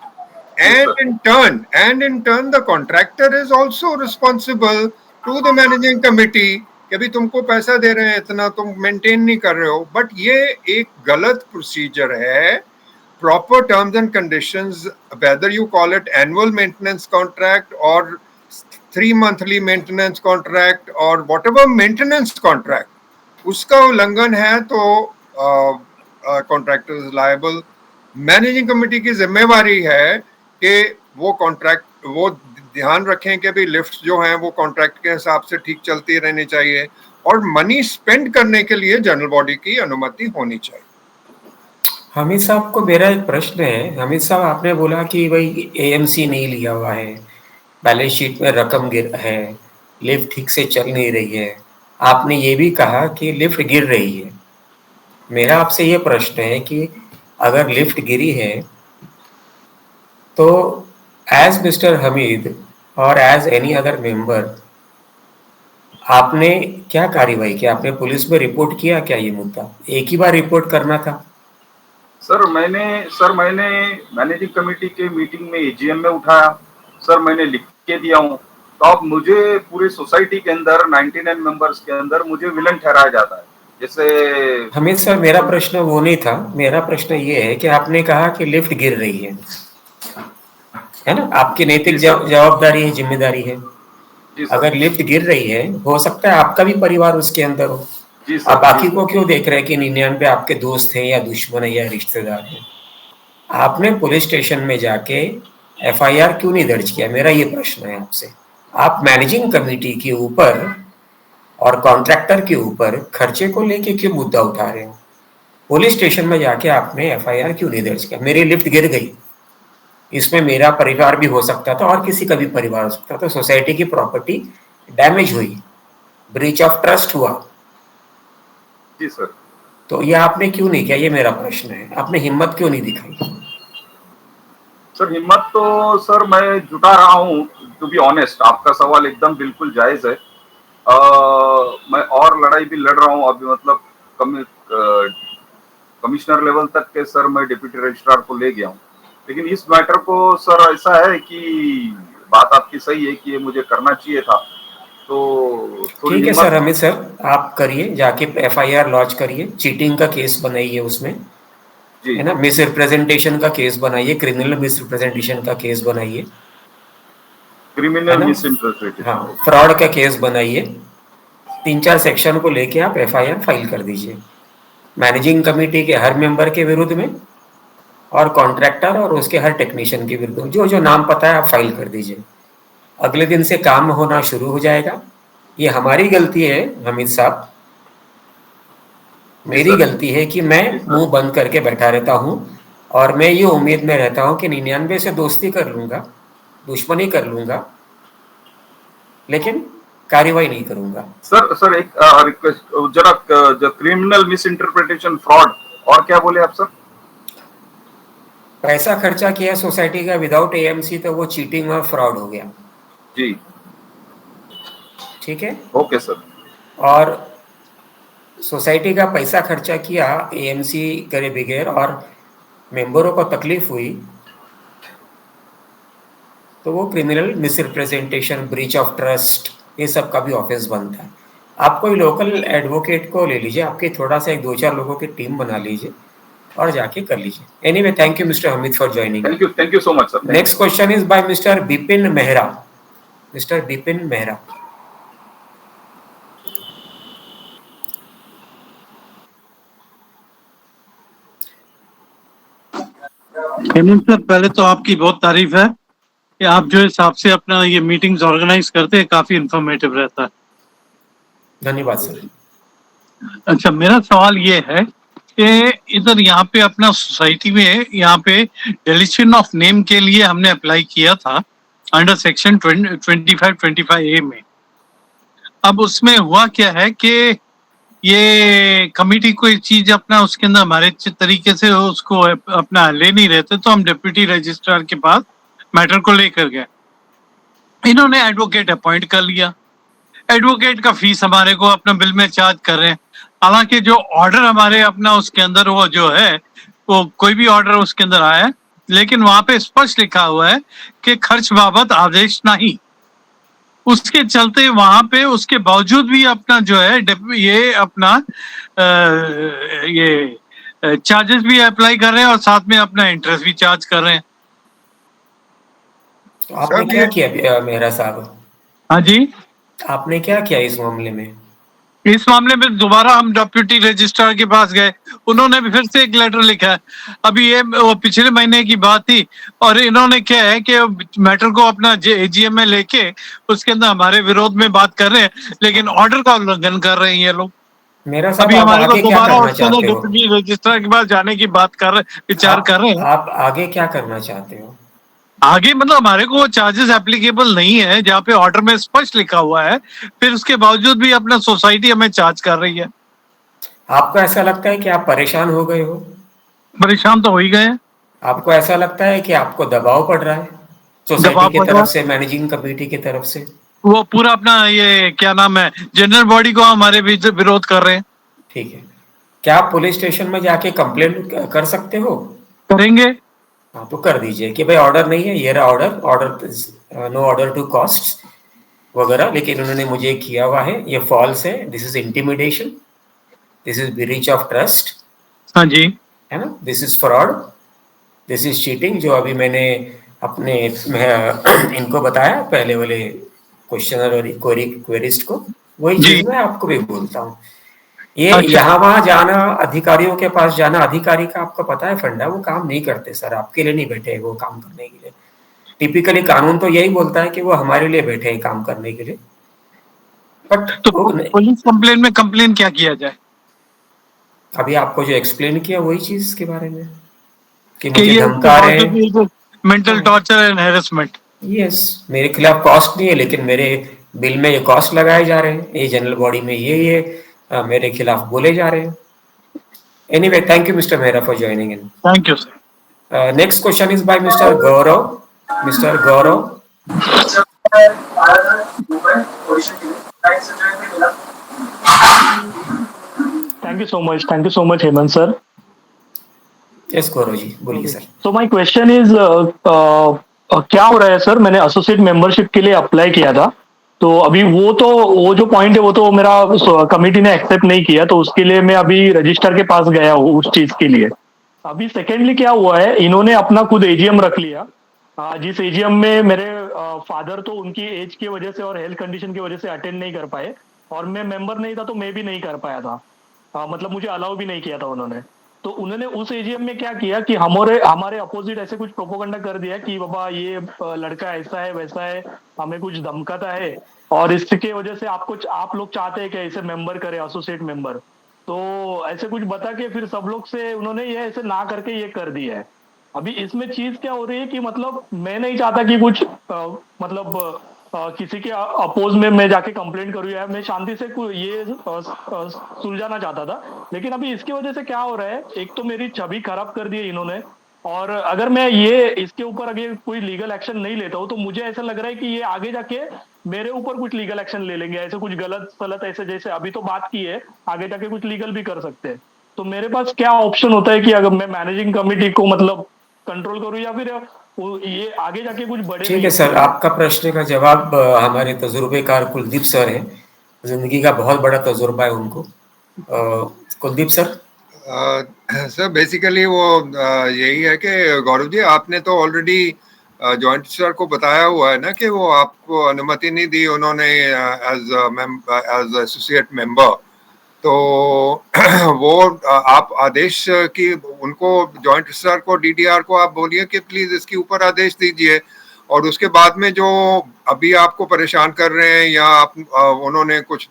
And in turn, the contractor is also responsible to the managing committee कि अभी तुमको पैसा दे रहे हैं इतना, तुम मेंटेन नहीं कर रहे हो। बट ये एक गलत प्रोसीजर है। Proper terms and conditions, whether you call it annual maintenance contract or 3 monthly maintenance contract or whatever maintenance contract, उसका उल्लंघन है तो contractor is liable. Managing committee की जिम्मेवारी है कि वो ध्यान रखें कि भी लिफ्ट जो हैं वो कॉन्ट्रैक्ट के हिसाब से ठीक चलती रहनी चाहिए, और मनी स्पेंड करने के लिए जनरल बॉडी की अनुमति होनी चाहिए। हामिद साहब को मेरा एक प्रश्न है। हामिद साहब, आपने बोला कि भाई AMC नहीं लिया हुआ है, बैलेंस शीट में रकम गिर है, लिफ्ट ठीक से चल नहीं रही है, आपने ये भी कहा कि लिफ्ट गिर रही है। मेरा आपसे ये प्रश्न है कि अगर लिफ्ट गिरी है तो एज मिस्टर हमीद और एज एनी अदर मेंबर आपने क्या कार्रवाई की? आपने पुलिस में रिपोर्ट किया क्या? ये मुद्दा एक ही बार रिपोर्ट करना था। सर मैंने मैनेजिंग कमेटी के मीटिंग में AGM में उठाया सर, मैंने लिख के दिया हूँ। तो अब मुझे पूरे सोसाइटी के अंदर 99 मेंबर्स के अंदर मुझे विलन ठहराया जाता है। जैसे हमीद सर, मेरा प्रश्न वो नहीं था। मेरा प्रश्न ये है कि आपने कहा कि लिफ्ट गिर रही है ना? आपकी नैतिक जवाबदारी है, जिम्मेदारी है। अगर लिफ्ट गिर रही है, हो सकता है आपका भी परिवार उसके अंदर हो। आप बाकी को क्यों देख रहे हैं कि 99 आपके दोस्त हैं या दुश्मन है या रिश्तेदार हैं? आपने पुलिस स्टेशन में जाके FIR क्यों नहीं दर्ज किया? मेरा ये प्रश्न है आपसे। आप मैनेजिंग कमेटी के ऊपर और कॉन्ट्रैक्टर के ऊपर खर्चे को लेके क्यों मुद्दा उठा रहे हो? पुलिस स्टेशन में जाके आपने FIR क्यों नहीं दर्ज किया? मेरी लिफ्ट गिर गई, इसमें मेरा परिवार भी हो सकता था और किसी का भी परिवार हो सकता था, तो सोसाइटी की प्रॉपर्टी डैमेज हुई, ब्रीच ऑफ ट्रस्ट हुआ। जी सर। तो ये आपने क्यों नहीं किया? ये मेरा प्रश्न है। आपने हिम्मत क्यों नहीं दिखाई? सर हिम्मत तो सर मैं जुटा रहा हूँ, टू बी ऑनेस्ट। आपका सवाल एकदम बिल्कुल जायज है। मैं और लड़ाई भी लड़ रहा हूँ अभी, मतलब कमिश्नर लेवल तक के सर मैं डिप्टी रजिस्ट्रार को ले गया हूँ। लेकिन इस मैटर को सर ऐसा है कि बात आपकी सही है कि ये मुझे करना चाहिए था। तो ठीक है सर, हमें सर आप करिए, जाके FIR लॉन्च करिए, चीटिंग का केस बनाइए उसमें, है ना, मिस रिप्रेजेंटेशन का केस बनाइए, क्रिमिनल मिस रिप्रेजेंटेशन का केस बनाइए, क्रिमिनल मिस रिप्रेजेंटेशन, हाँ, फ्रॉड का केस बनाइए। 3-4 सेक्शन को लेके आप FIR फाइल कर दीजिए मैनेजिंग कमेटी के हर मेंबर के विरुद्ध में और कॉन्ट्रैक्टर और उसके हर टेक्नीशियन के विरुद्ध। जो जो नाम पता है आप फाइल कर दीजिए। अगले दिन से काम होना शुरू हो जाएगा। ये हमारी गलती है हमीद साहब मेरी सर। गलती है कि मैं मुंह बंद करके बैठा रहता हूँ और मैं ये उम्मीद में रहता हूँ कि 99 से दोस्ती कर लूंगा, दुश्मनी कर लूंगा, लेकिन कार्रवाई नहीं करूंगा। सर एक रिक्वेस्ट, जरा जो क्रिमिनल मिस इंटरप्रिटेशन, फ्रॉड, और क्या बोले आप सर? पैसा खर्चा किया सोसाइटी का विदाउट एएमसी तो वो चीटिंग और फ्रॉड हो गया। जी, ठीक है। Okay sir. और सोसाइटी का पैसा खर्चा किया एएमसी करे बगैर और मेंबरों को तकलीफ हुई तो वो criminal misrepresentation, breach of trust, ये सब का भी ऑफेंस बनता है। आप कोई लोकल एडवोकेट को ले लीजिए, आपके थोड़ा सा एक 2-4 लोगों की टीम बना लीजिए और जाके कर लीजिए। Anyway, thank you mister Hamid for joining. Thank you so much sir. Next question is by mister Bipin Mehra. Mister Bipin Mehra. Hemant sir, पहले तो आपकी बहुत तारीफ है कि आप जो हिसाब से अपना ये मीटिंग्स ऑर्गेनाइज करते हैं काफी इंफॉर्मेटिव रहता है। धन्यवाद सर। अच्छा, मेरा सवाल ये है कि इधर यहाँ पे अपना सोसाइटी में यहाँ पे डिलीशन ऑफ नेम के लिए हमने अप्लाई किया था अंडर सेक्शन 2525A में। अब उसमें हुआ क्या है कि ये कमिटी कोई चीज अपना उसके अंदर हमारे तरीके से उसको अपना ले नहीं रहते, तो हम डिप्टी रजिस्ट्रार के पास मैटर को लेकर गए। इन्होंने एडवोकेट अपॉइंट कर लिया। एडवोकेट का फीस हमारे को अपना बिल में चार्ज कर रहे हैं। हालांकि जो ऑर्डर हमारे अपना उसके अंदर वो जो है वो कोई भी ऑर्डर उसके अंदर आया है, लेकिन वहां पे स्पष्ट लिखा हुआ है कि खर्च बाबत आदेश नहीं। उसके चलते वहां पे उसके बावजूद भी अपना जो है ये अपना ये चार्जेस भी अप्लाई कर रहे हैं और साथ में अपना इंटरेस्ट भी चार्ज कर रहे हैं। तो आपने क्या किया मेहरा साहब? हाँ जी, आपने क्या किया इस मामले में? इस मामले में दोबारा हम डिप्टी रजिस्ट्रार के पास गए, उन्होंने भी फिर से एक लेटर लिखा है। अभी ये वो पिछले महीने की बात थी और इन्होंने क्या है कि मैटर को अपना एजीएम में लेके उसके अंदर हमारे विरोध में बात कर रहे हैं, लेकिन ऑर्डर का उल्लंघन कर रहे हैं ये लोग। मेरा साहब, अभी आप हमारे को आगे क्या दोबारा करना उसके अंदर चाहते हो? डिप्टी रजिस्ट्रार के पास जाने की बात कर रहे, विचार कर रहे हैं। आप आगे क्या करना चाहते हो? आगे मतलब हमारे को चार्जेस एप्लीकेबल नहीं है जहाँ पे ऑर्डर में स्पष्ट लिखा हुआ है, फिर उसके बावजूद भी अपना सोसाइटी हमें चार्ज कर रही है। आपको ऐसा लगता है कि आप परेशान हो गए हो? परेशान तो हो ही गए हैं। आपको ऐसा लगता है कि आपको दबाव पड़ रहा है सोसाइटी दबाव की पड़ रहा तरफ है। से, मैनेजिंग कमेटी की तरफ से? वो पूरा अपना ये क्या नाम है जनरल बॉडी को हमारे बीच विरोध कर रहे हैं। ठीक है। क्या आप पुलिस स्टेशन में जाके कंप्लेंट कर सकते हो? करेंगे। हाँ, तो कर दीजिए कि भाई ऑर्डर नहीं है, ये रहा order, no order to cost वगैरह, लेकिन उन्होंने मुझे किया हुआ है, ये फॉल्स है, this is intimidation, this is breach of trust, हाँ जी, है ना, this is fraud, this is cheating, जो अभी मैंने अपने इनको बताया पहले वाले क्वेश्चनर और क्वेरिस्ट को, वही जी। चीज मैं आपको भी बोलता हूँ। ये अच्छा, यहाँ वहां जाना, अधिकारियों के पास जाना, अधिकारी का आपको पता है फंडा, वो काम नहीं करते सर, आपके लिए नहीं बैठे वो काम करने के लिए। टिपिकली कानून तो यही बोलता है कि वो हमारे लिए बैठे हैं काम करने के लिए, बट तो वो पुलिस कंप्लेन में कंप्लेन क्या किया जाए? अभी आपको जो एक्सप्लेन किया वही चीज के बारे में कि कि मुझे ये धमका रहे हैं। Mental torture and harassment. Yes, मेरे खिलाफ कॉस्ट नहीं है, लेकिन मेरे बिल में ये कॉस्ट लगाए जा रहे हैं, ये जनरल बॉडी में ये मेरे खिलाफ बोले जा रहे हैं। Anyway, thank you mister Mehra for joining in. Thank you sir. Next question is by mister Gaurav. Mister Gaurav. Thank you so much, Hemant sir. Yes Gaurav ji, बोलिए sir. So my question is, क्या हो रहा है सर? मैंने एसोसिएट मेंबरशिप के लिए apply किया था, तो अभी वो जो पॉइंट है वो तो मेरा कमेटी ने एक्सेप्ट नहीं किया, तो उसके लिए मैं अभी रजिस्टर के पास गया हूँ उस चीज के लिए। अभी सेकेंडली क्या हुआ है, इन्होंने अपना खुद एजीएम रख लिया, जिस एजीएम में मेरे फादर तो उनकी एज की वजह से और हेल्थ कंडीशन की वजह से अटेंड नहीं कर पाए, और मैं मेंबर नहीं था तो मैं भी नहीं कर पाया था। मतलब मुझे अलाउ भी नहीं किया था उन्होंने। तो उन्होंने उस एजीएम में क्या किया कि हमारे अपोजिट ऐसे कुछ प्रोपोगंडा कर दिया कि बाबा ये लड़का ऐसा है वैसा है, हमें कुछ धमकाता है, और इसके वजह से आप लोग चाहते हैं कि इसे मेंबर करे, एसोसिएट मेंबर। तो ऐसे कुछ बता के फिर सब लोग से उन्होंने ये ऐसे ना करके ये कर दिया है। अभी इसमें चीज क्या हो रही है कि मतलब मैं नहीं चाहता कि कुछ मतलब किसी के अपोज में मैं जाके कंप्लेंट करूँ, या मैं शांति से ये सुलझाना चाहता था। लेकिन अभी इसकी वजह से क्या हो रहा है, एक तो मेरी छवि खराब कर दी है इन्होंने, और अगर मैं ये इसके ऊपर अगर कोई लीगल एक्शन नहीं लेता हूँ तो मुझे ऐसा लग रहा है कि ये आगे जाके मेरे ऊपर कुछ लीगल एक्शन ले लेंगे, ऐसे कुछ गलत सलत ऐसे जैसे अभी तो बात की है, आगे जाके कुछ लीगल भी कर सकते हैं। तो मेरे पास क्या ऑप्शन होता है कि अगर मैं मैनेजिंग कमेटी को मतलब कंट्रोल करूं, या फिर ये आगे जाके कुछ बड़े ठीक है सर, आपका प्रश्न का जवाब हमारे तजुर्बेकार कुलदीप सर हैं, जिंदगी का बहुत बड़ा तजुर्बा है उनको। कुलदीप सर। सर बेसिकली वो यही है कि गौरव जी आपने तो ऑलरेडी जॉइंट रजिस्ट्रार को बताया हुआ है ना कि वो आपको अनुमति नहीं दी उन्होंने एज एसोसिएट मेंबर, तो वो आप आदेश की उनको जॉइंट रजिस्ट्रार को डीडीआर को आप बोलिए कि प्लीज इसके ऊपर आदेश दीजिए, और उसके बाद में जो अभी आपको परेशान कर रहे हैं या आप उन्होंने कुछ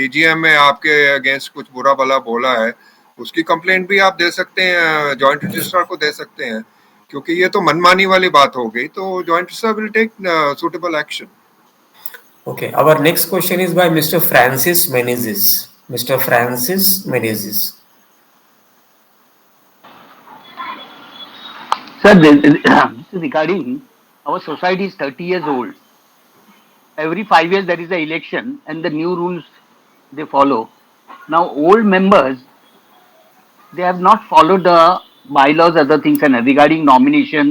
एजीएम में आपके अगेंस्ट कुछ बुरा भला बोला है, उसकी कंप्लेंट भी आप दे सकते हैं, जॉइंट रजिस्ट्रार को दे सकते हैं, क्योंकि ये तो मनमानी वाली बात हो गई, तो joint registrar will take suitable action. Okay, our next question is by Mr. Francis Menezes. Mr. Francis Menezes. Sir, this is regarding our society is 30 years old. Every 5 years there is an election and the new rules they follow. Now old members, they have not followed the bylaws, other things, and regarding nomination,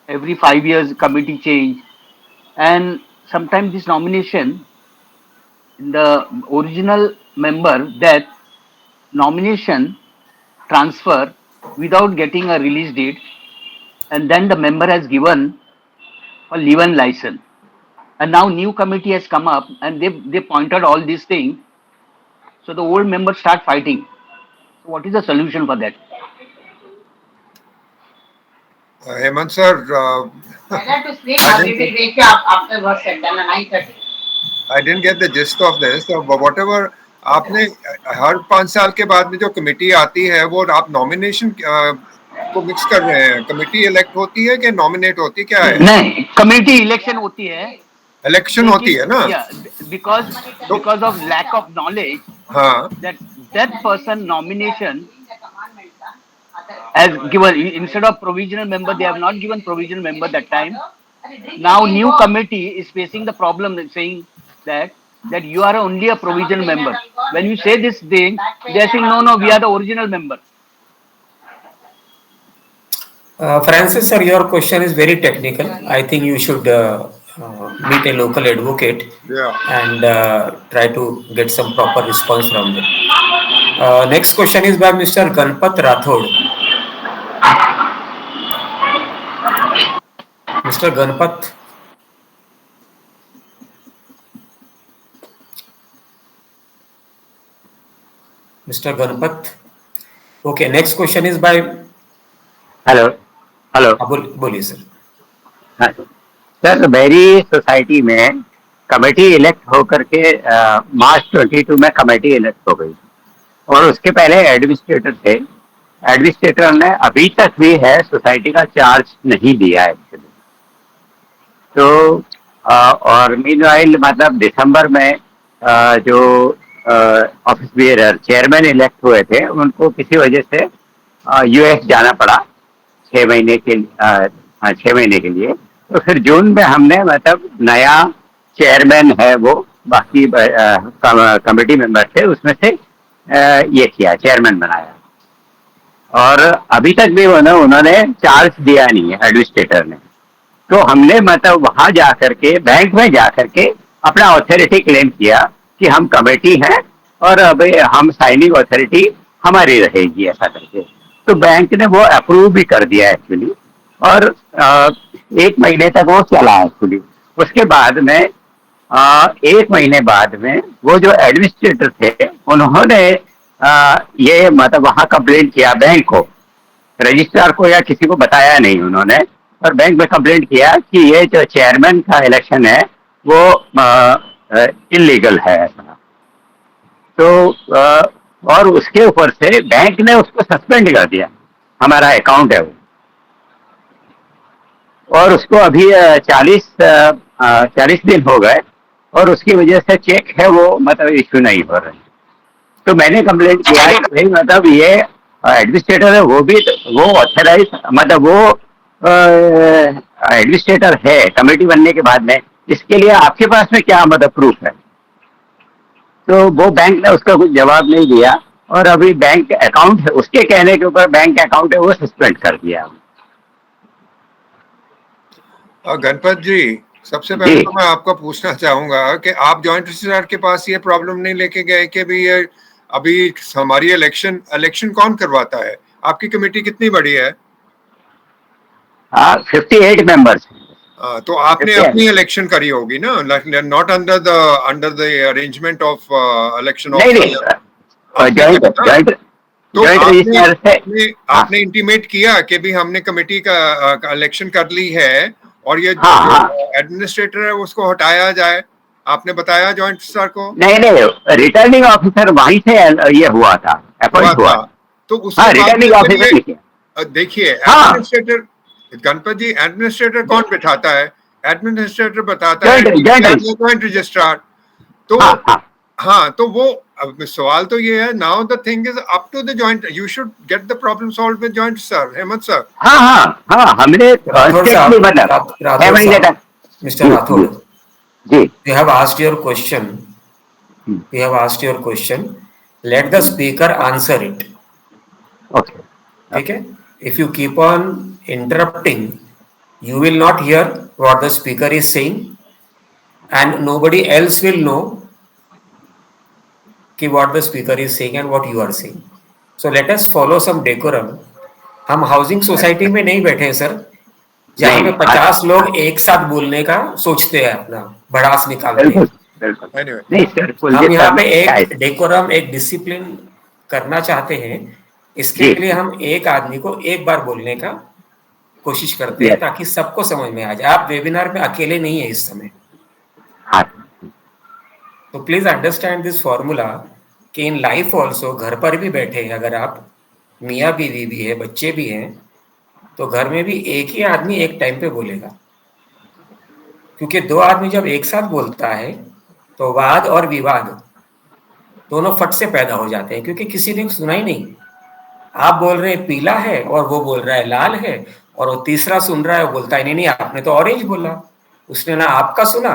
every 5 years committee change, and sometimes this nomination, the original member death, nomination transfer without getting a release date, and then the member has given a leave-in license, and now new committee has come up and they pointed all these things, so the old members start fighting. So what is the solution for that? Hemant sir, to speak, we will wake you up after work at 9:30. I didn't get the gist of this. So whatever आपने हर 5 साल के बाद में जो committee आती है वो आप नॉमिनेशन को मिक्स कर रहे हैं, कमेटी इलेक्ट होती है कि नॉमिनेट होती है, क्या है? नहीं, कमेटी इलेक्शन होती है, इलेक्शन होती है ना? because of lack of knowledge, हाँ, that person nomination has given, instead of provisional member, they have not given provisional member that time. Now new committee is facing the problem, saying that you are only a provisional member. When you say this thing, they are saying no, we are the original member. Francis sir, your question is very technical. I think you should meet a local advocate and try to get some proper response from them. Next question is by Mr. Ganpat Rathod. Mr. Ganpat. Mr. Ganpat. Okay, next question is by. Hello बोलिए sir. हाँ sir, मेरी society में committee elect होकर के मार्च 22 में committee elect हो गई, और उसके पहले एडमिनिस्ट्रेटर थे। एडमिनिस्ट्रेटर ने अभी तक भी है सोसाइटी का चार्ज नहीं दिया है एक्चुअली। तो और मीनवाइल मतलब दिसंबर में जो ऑफिस बियरर चेयरमैन इलेक्ट हुए थे उनको किसी वजह से यूएस जाना पड़ा 6 महीने के लिए। तो फिर जून में हमने मतलब नया चेयरमैन है वो बाकी कमेटी मेंबर थे उसमें से ये किया, चेयरमैन बनाया, और अभी तक भी उन्होंने चार्ज दिया नहीं है एडमिनिस्ट्रेटर ने। तो हमने मतलब वहां जाकर के बैंक में जाकर के अपना अथॉरिटी क्लेम किया कि हम कमेटी हैं और अभी हम साइनिंग अथॉरिटी हमारी रहेगी ऐसा करके। तो बैंक ने वो अप्रूव भी कर दिया एक्चुअली, और 1 महीने तक वो चला एक्चुअली। उसके बाद में 1 महीने बाद में वो जो एडमिनिस्ट्रेटर थे उन्होंने ये मतलब वहां कंप्लेंट किया बैंक को, रजिस्ट्रार को या किसी को बताया नहीं उन्होंने, और बैंक में कंप्लेंट किया कि ये जो चेयरमैन का इलेक्शन है वो इलीगल है ऐसा। तो और उसके ऊपर से बैंक ने उसको सस्पेंड कर दिया, हमारा अकाउंट है वो, और उसको अभी 40 दिन हो गए और उसकी वजह से चेक है वो मतलब इश्यू नहीं हो रहे। तो मैंने कंप्लेंट किया कि भाई मतलब ये एडमिनिस्ट्रेटर है, वो ऑथराइज मतलब वो एडमिनिस्ट्रेटर है कमेटी बनने के बाद में, इसके लिए आपके पास में क्या मतलब प्रूफ है? तो वो बैंक ने उसका कुछ जवाब नहीं दिया और अभी बैंक अकाउंट है, उसके कहने के ऊपर बैंक अकाउंट है वो सस्पेंड कर दिया। गणपत जी, सबसे पहले तो मैं आपको पूछना चाहूंगा कि आप जॉइंट रजिस्ट्रार के पास ये प्रॉब्लम नहीं लेके गए कि भी ये अभी हमारी इलेक्शन कौन करवाता है? आपकी कमेटी कितनी बड़ी है? 58 मेंबर्स। तो आपने अपनी इलेक्शन करी होगी ना, not under the arrangement of election of तो आपने इंटीमेट किया कि भी हमने कमेटी का इलेक्शन कर ली है और ये एडमिनिस्ट्रेटर है उसको हटाया जाए, आपने बताया जॉइंट रजिस्ट्रार को? नहीं, रिटर्निंग ऑफिसर वहीं से ये हुआ था, अपॉइंट हुआ। तो उसके रिटर्निंग ऑफिसर देखिए एडमिनिस्ट्रेटर, गणपत जी, एडमिनिस्ट्रेटर कौन बिठाता है? एडमिनिस्ट्रेटर बताता है जॉइंट रजिस्ट्रार। तो हाँ, तो वो सवाल तो ये है, now the thing is up to the joint, you should get the problem solve with joint sir, Hemant sir. हमने mister Rathore, you have asked your question, let the speaker answer it. Okay. ठीक है? If you keep on interrupting, you will not hear what the speaker is saying and nobody else will know कि what the speaker is saying and what you are saying. So let us follow some decorum. हम housing society में नहीं बैठे हैं sir, जहाँ पे 50 लोग एक साथ बोलने का सोचते हैं, अपना भड़ास निकालते हैं। हम यहाँ पे एक डेकोरम, एक डिसिप्लिन करना चाहते हैं, इसके लिए हम एक आदमी को एक बार बोलने का कोशिश करते हैं ताकि सबको समझ में आ जाए। आप वेबिनार में अकेले नहीं है इस समय, तो प्लीज अंडरस्टैंड दिस फॉर्मूला कि इन लाइफ ऑल्सो, घर पर भी बैठे हैं अगर आप, मियाँ बीवी भी है, बच्चे भी हैं, तो घर में भी एक ही आदमी एक टाइम पे बोलेगा, क्योंकि दो आदमी जब एक साथ बोलता है तो वाद और विवाद दोनों फट से पैदा हो जाते हैं, क्योंकि किसी ने सुना ही नहीं। आप बोल रहे हैं पीला है और वो बोल रहा है लाल है, और वो तीसरा सुन रहा है, वो बोलता है नहीं नहीं आपने तो ऑरेंज बोला, उसने ना आपका सुना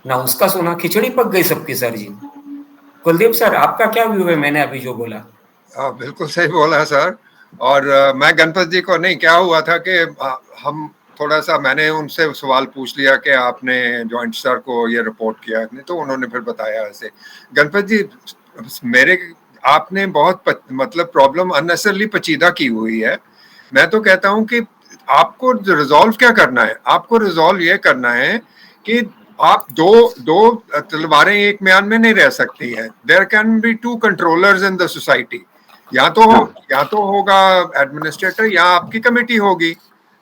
ना उसका सुना, खिचड़ी पक गई सबकी। सर जी, कुलदीप सर, आपका क्या व्यू है मैंने अभी जो बोला? बिल्कुल सही बोला सर। और मैं गणपत जी को नहीं, क्या हुआ था कि हम थोड़ा सा, मैंने उनसे सवाल पूछ लिया कि आपने जॉइंट सर को ये रिपोर्ट किया नहीं, तो उन्होंने फिर बताया ऐसे। गणपत जी, आपने बहुत मतलब प्रॉब्लम अननेसेसरली पेचीदा की हुई है। मैं तो कहता हूं कि आपको रिजॉल्व क्या करना है, आपको रिजॉल्व ये करना है कि आप दो तलवारें एक म्यान में नहीं रह सकती है। There can be two controllers in the society, या तो होगा एडमिनिस्ट्रेटर या आपकी कमेटी होगी,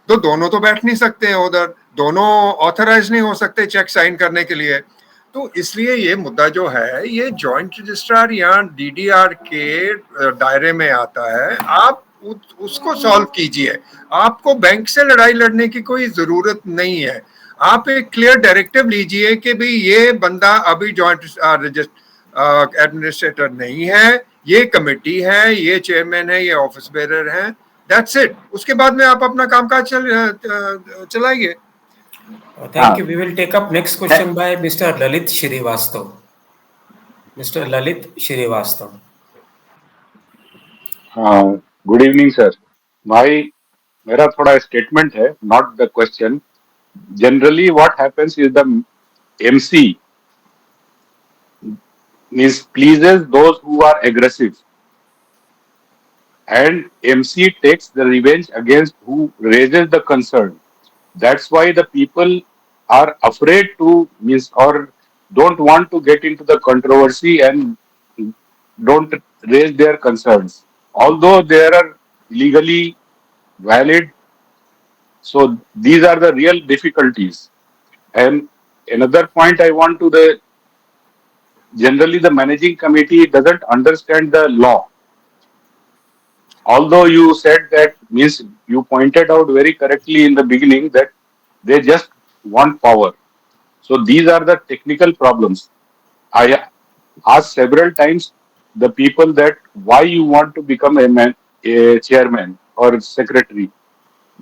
तो दोनों तो बैठ नहीं सकते हैं उधर, दोनों ऑथराइज नहीं हो सकते चेक साइन करने के लिए। तो इसलिए ये मुद्दा जो है ये जॉइंट रजिस्ट्रार या डीडीआर के दायरे में आता है। आप उसको सॉल्व कीजिए, आपको बैंक से लड़ाई लड़ने की कोई जरूरत नहीं है। आप एक क्लियर डायरेक्टिव लीजिए कि भाई ये बंदा अभी जॉइंट एडमिनिस्ट्रेटर नहीं है, ये कमेटी है, ये चेयरमैन है, ये ऑफिस बेरर है, दैट्स इट। उसके बाद में आप अपना कामकाज चलाइए। Thank you. We will take up next question by Mr. Lalit Shrivastava. Mr. Lalit Shrivastava. Good evening, sir. मेरा थोड़ा statement है, not the question. Generally, what happens is the MC pleases those who are aggressive, and MC takes the revenge against who raises the concern. That's why the people are afraid to or don't want to get into the controversy and don't raise their concerns, although they are legally valid. So these are the real difficulties. And another point I want to generally the managing committee doesn't understand the law. Although you said that, means you pointed out very correctly in the beginning that they just want power. So these are the technical problems. I asked several times the people that why you want to become a chairman or secretary.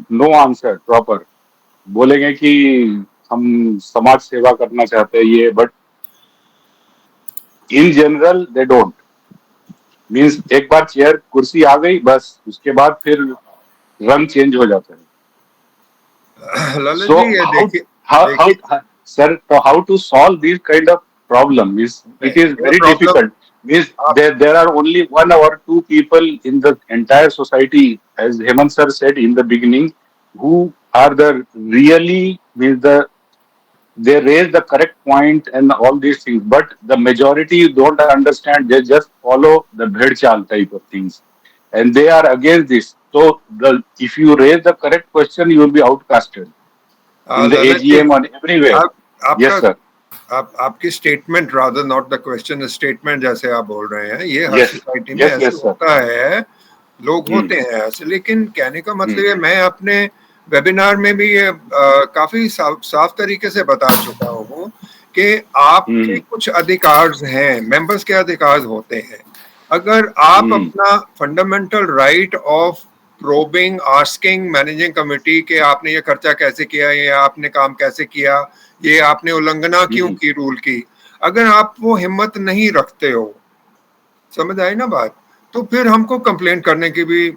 No answer proper. बोलेंगे कि हम समाज सेवा करना चाहते हैं ये, but in general they don't. Means एक बार चेयर कुर्सी आ गई बस उसके बाद फिर रंग चेंज हो जाता है. ललित So जी ये how sir, so how to solve this kind of problem is it is very difficult. Means there are only 1 or 2 people in the entire society, as Hemant sir said in the beginning, who are the really means they raise the correct point and all these things, but the majority don't understand. They just follow the bhedchal type of things, and they are against this. So if you raise the correct question, you will be outcasted in the AGM and everywhere. Yes, sir. आपकी statement rather not the question, statement जैसे आप बोल रहे हैं, ये हर society में ऐसा होता है, लोग होते हैं ऐसे. लेकिन कहने का मतलब है, मैं अपने वेबिनार में भी ये काफी साफ तरीके से बता चुका हूँ कि आपके कुछ अधिकार हैं, मेंबर्स के अधिकार होते हैं. अगर आप अपना fundamental right of probing, asking managing committee के आपने ये खर्चा कैसे किया, ये आपने काम कैसे किया, ये आपने उल्लंघना क्यों की रूल की, अगर आप वो हिम्मत नहीं रखते हो, समझ आई ना बात, तो फिर हमको कंप्लेंट करने की भी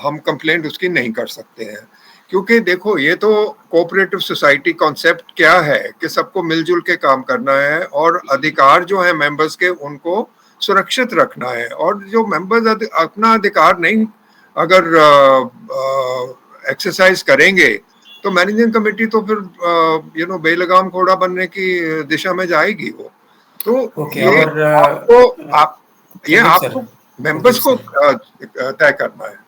हम कंप्लेंट उसकी नहीं कर सकते हैं. क्योंकि देखो ये तो कोऑपरेटिव सोसाइटी कॉन्सेप्ट क्या है कि सबको मिलजुल के काम करना है और अधिकार जो है मेंबर्स के उनको सुरक्षित रखना है. और जो मेंबर्स अपना अधिकार नहीं अगर एक्सरसाइज करेंगे तो मैनेजिंग कमेटी तो फिर बेलगाम घोड़ा बनने की दिशा में जाएगी वो. तो ये आपको मेंबर्स को तय करना है.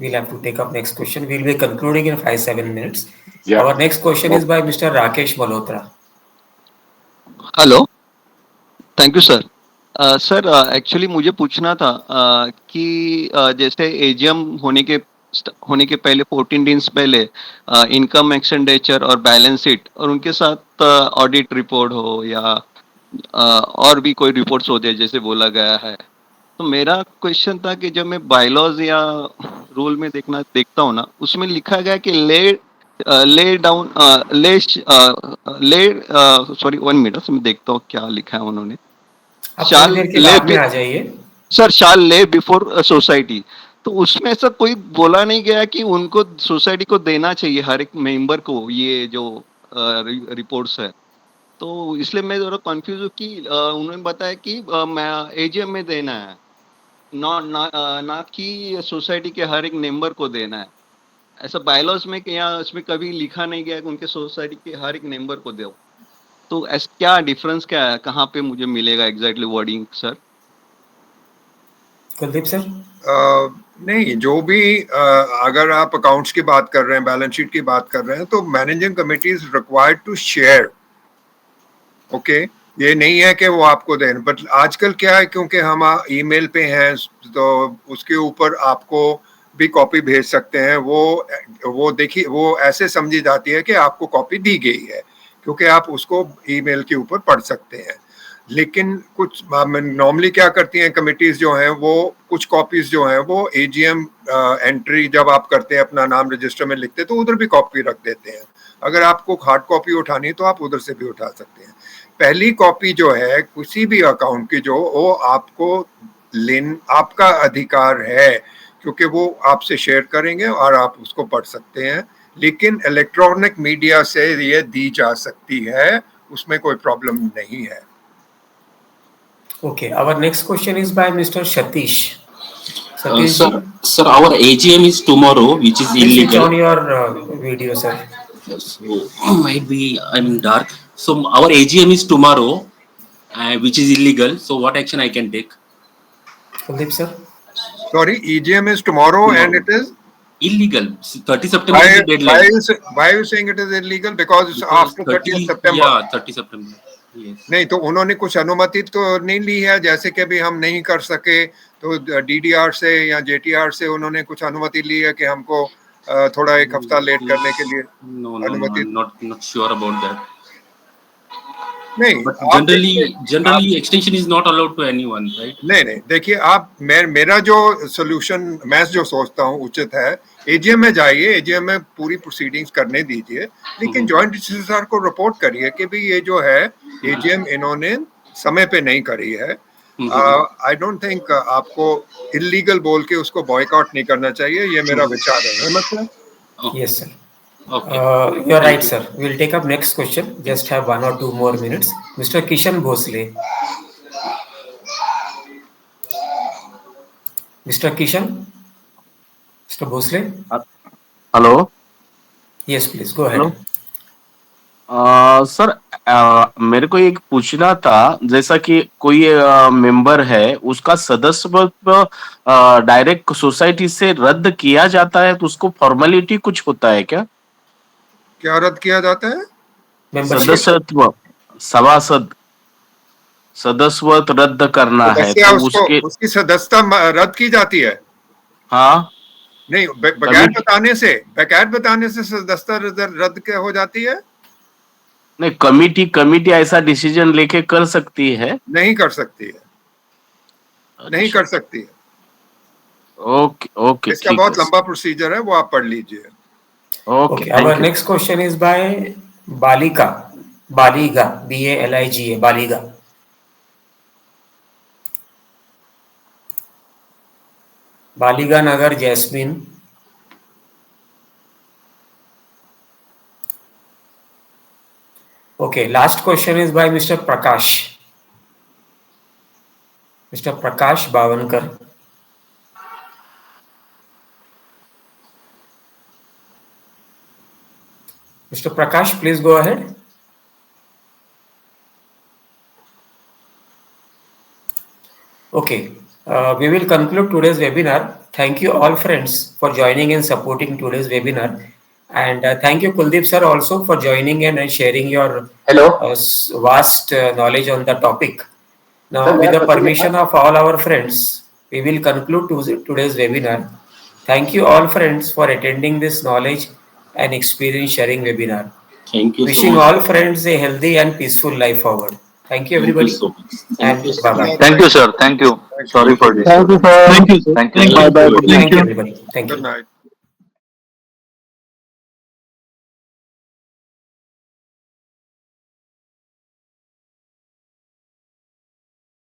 We'll have to take up next question. We'll be concluding in 5-7 minutes. Yeah. Our next question is by Mr. Rakesh Malhotra. Hello. Thank you, sir. Sir actually मुझे पूछना था कि जैसे एजीएम होने के पहले 14 दिन पहले इनकम एक्सपेंडिचर और बैलेंस शीट और उनके साथ ऑडिट रिपोर्ट हो या और भी कोई रिपोर्ट्स होते हैं जैसे बोला गया है. तो मेरा क्वेश्चन था कि जब मैं बायलॉज या रूल में देखता हूँ ना, उसमें लिखा गया कि सॉरी 1 मिनट मैं देखता हूँ क्या लिखा है उन्होंने. शाल ले बिफोर सोसाइटी. तो उसमें ऐसा कोई बोला नहीं गया कि उनको सोसाइटी को देना चाहिए हर एक मेंबर को ये जो रिपोर्ट्स है. तो इसलिए मैं थोड़ा कंफ्यूज हूँ कि उन्होंने बताया कि मैं एजीएम में देना है, ना कि सोसाइटी के हर एक मेंबर को देना है. ऐसा बायलॉज में या इसमें कभी लिखा नहीं गया कि उनके सोसाइटी के हर एक मेंबर को दो. तो क्या डिफरेंस क्या है, कहाँ पे मुझे मिलेगा exactly wording sir? Kuldeep sir. नहीं, जो भी अगर आप अकाउंट्स की बात कर रहे हैं, बैलेंस शीट की बात कर रहे हैं, तो managing committee is required to share. Okay, ये नहीं है कि वो आपको दें. बट आजकल क्या है, क्योंकि हम ईमेल पे हैं तो उसके ऊपर आपको भी कॉपी भेज सकते हैं. वो देखिए, वो ऐसे समझी जाती है कि आपको कॉपी दी गई है क्योंकि आप उसको ईमेल के ऊपर पढ़ सकते हैं. लेकिन कुछ नॉर्मली क्या करती हैं कमिटीज जो हैं, वो कुछ कॉपीज जो हैं वो एजीएम एंट्री जब आप करते हैं, अपना नाम रजिस्टर में लिखते हैं, तो उधर भी कॉपी रख देते हैं. अगर आपको हार्ड कॉपी उठानी है तो आप उधर से भी उठा सकते हैं. पहली कॉपी जो है किसी भी अकाउंट की, जो वो आपको आपका अधिकार है क्योंकि वो आपसे शेयर करेंगे और आप उसको पढ़ सकते हैं. लेकिन इलेक्ट्रॉनिक मीडिया से ये दी जा सकती है, उसमें कोई प्रॉब्लम नहीं है. Okay, our next question is by Mr. Satish. Sir, our AGM is tomorrow, which is illegal. Switch on your video, sir. So might be I'm dark. So our AGM is tomorrow, which is illegal. So what action I can take? Kuldeep sir. Sorry, EGM is tomorrow and it is illegal. 30 September is the deadline. Why are you saying it is illegal? Because it's after 30th September. Yeah, 30 September. Yes. नहीं तो उन्होंने कुछ अनुमति तो नहीं ली है, जैसे कि भी हम नहीं कर सके तो DDR से या JTR से उन्होंने कुछ अनुमति ली है कि हमको थोड़ा एक हफ्ता लेट करने के लिए No, अनुमति? I'm not sure about that. नहीं, But आप देखिए, generally extension is not allowed to anyone, right? नहीं देखिए, आप मेरा जो सोल्यूशन, मैं जो सोचता हूँ उचित है, AGM में जाइए, AGM में पूरी प्रोसीडिंग्स करने दीजिए, लेकिन जॉइंट रजिस्ट्रार को रिपोर्ट करिए कि भी ये जो है AGM इन्होंने समय पे नहीं करी है। आई डोंट थिंक आपको इलीगल बोल के उसको बॉयकॉट नहीं करना चाहिए, ये मेरा विचार है। मतलब Yes, sir. Okay. You're right, sir. We'll take up next question. Just have 1 or 2 more minutes. Mr. Kishan Bhosle. Mr. Kishan? Mr. Bhosle? Hello. Yes, please. Go ahead. Sir, मेरे को एक पूछना था, जैसा कि कोई मेंबर है, उसका सदस्यत्व डायरेक्ट सोसाइटी से रद्द किया जाता है, तो उसको फॉर्मेलिटी कुछ होता है क्या? क्या रद्द किया जाता है? सदस्यत्व, सभासद सदस्यत्व रद्द करना है तो उसकी सदस्यता रद्द की जाती है? हाँ नहीं, बगैर बताने से सदस्यता रद्द क्या हो जाती है? नहीं, कमिटी ऐसा डिसीजन लेके कर सकती है? नहीं कर सकती है, नहीं कर सकती है। ओके, इसका बहुत लंबा प्रोसीजर है, वो आप पढ़ लीजिए। Okay, our next question is by Baliga, BALIGA, Baliga. Baliga Nagar, Jasmine. Okay, last question is by Mr. Prakash. Mr. Prakash Bavankar. Mr. Prakash, please go ahead. Okay, we will conclude today's webinar. Thank you all friends for joining and supporting today's webinar. And thank you Kuldeep sir also for joining and sharing your vast knowledge on the topic. Now with the permission of all our friends, we will conclude today's webinar. Thank you all friends for attending this knowledge and experience sharing webinar. Thank you. Wishing all friends a healthy and peaceful life forward. Thank you everybody. Thank you so much. And bye-bye. Thank you, sir. Thank you. Sorry for this. Thank you, sir. Thank you. Bye-bye. Thank you everybody. Thank you. Good night.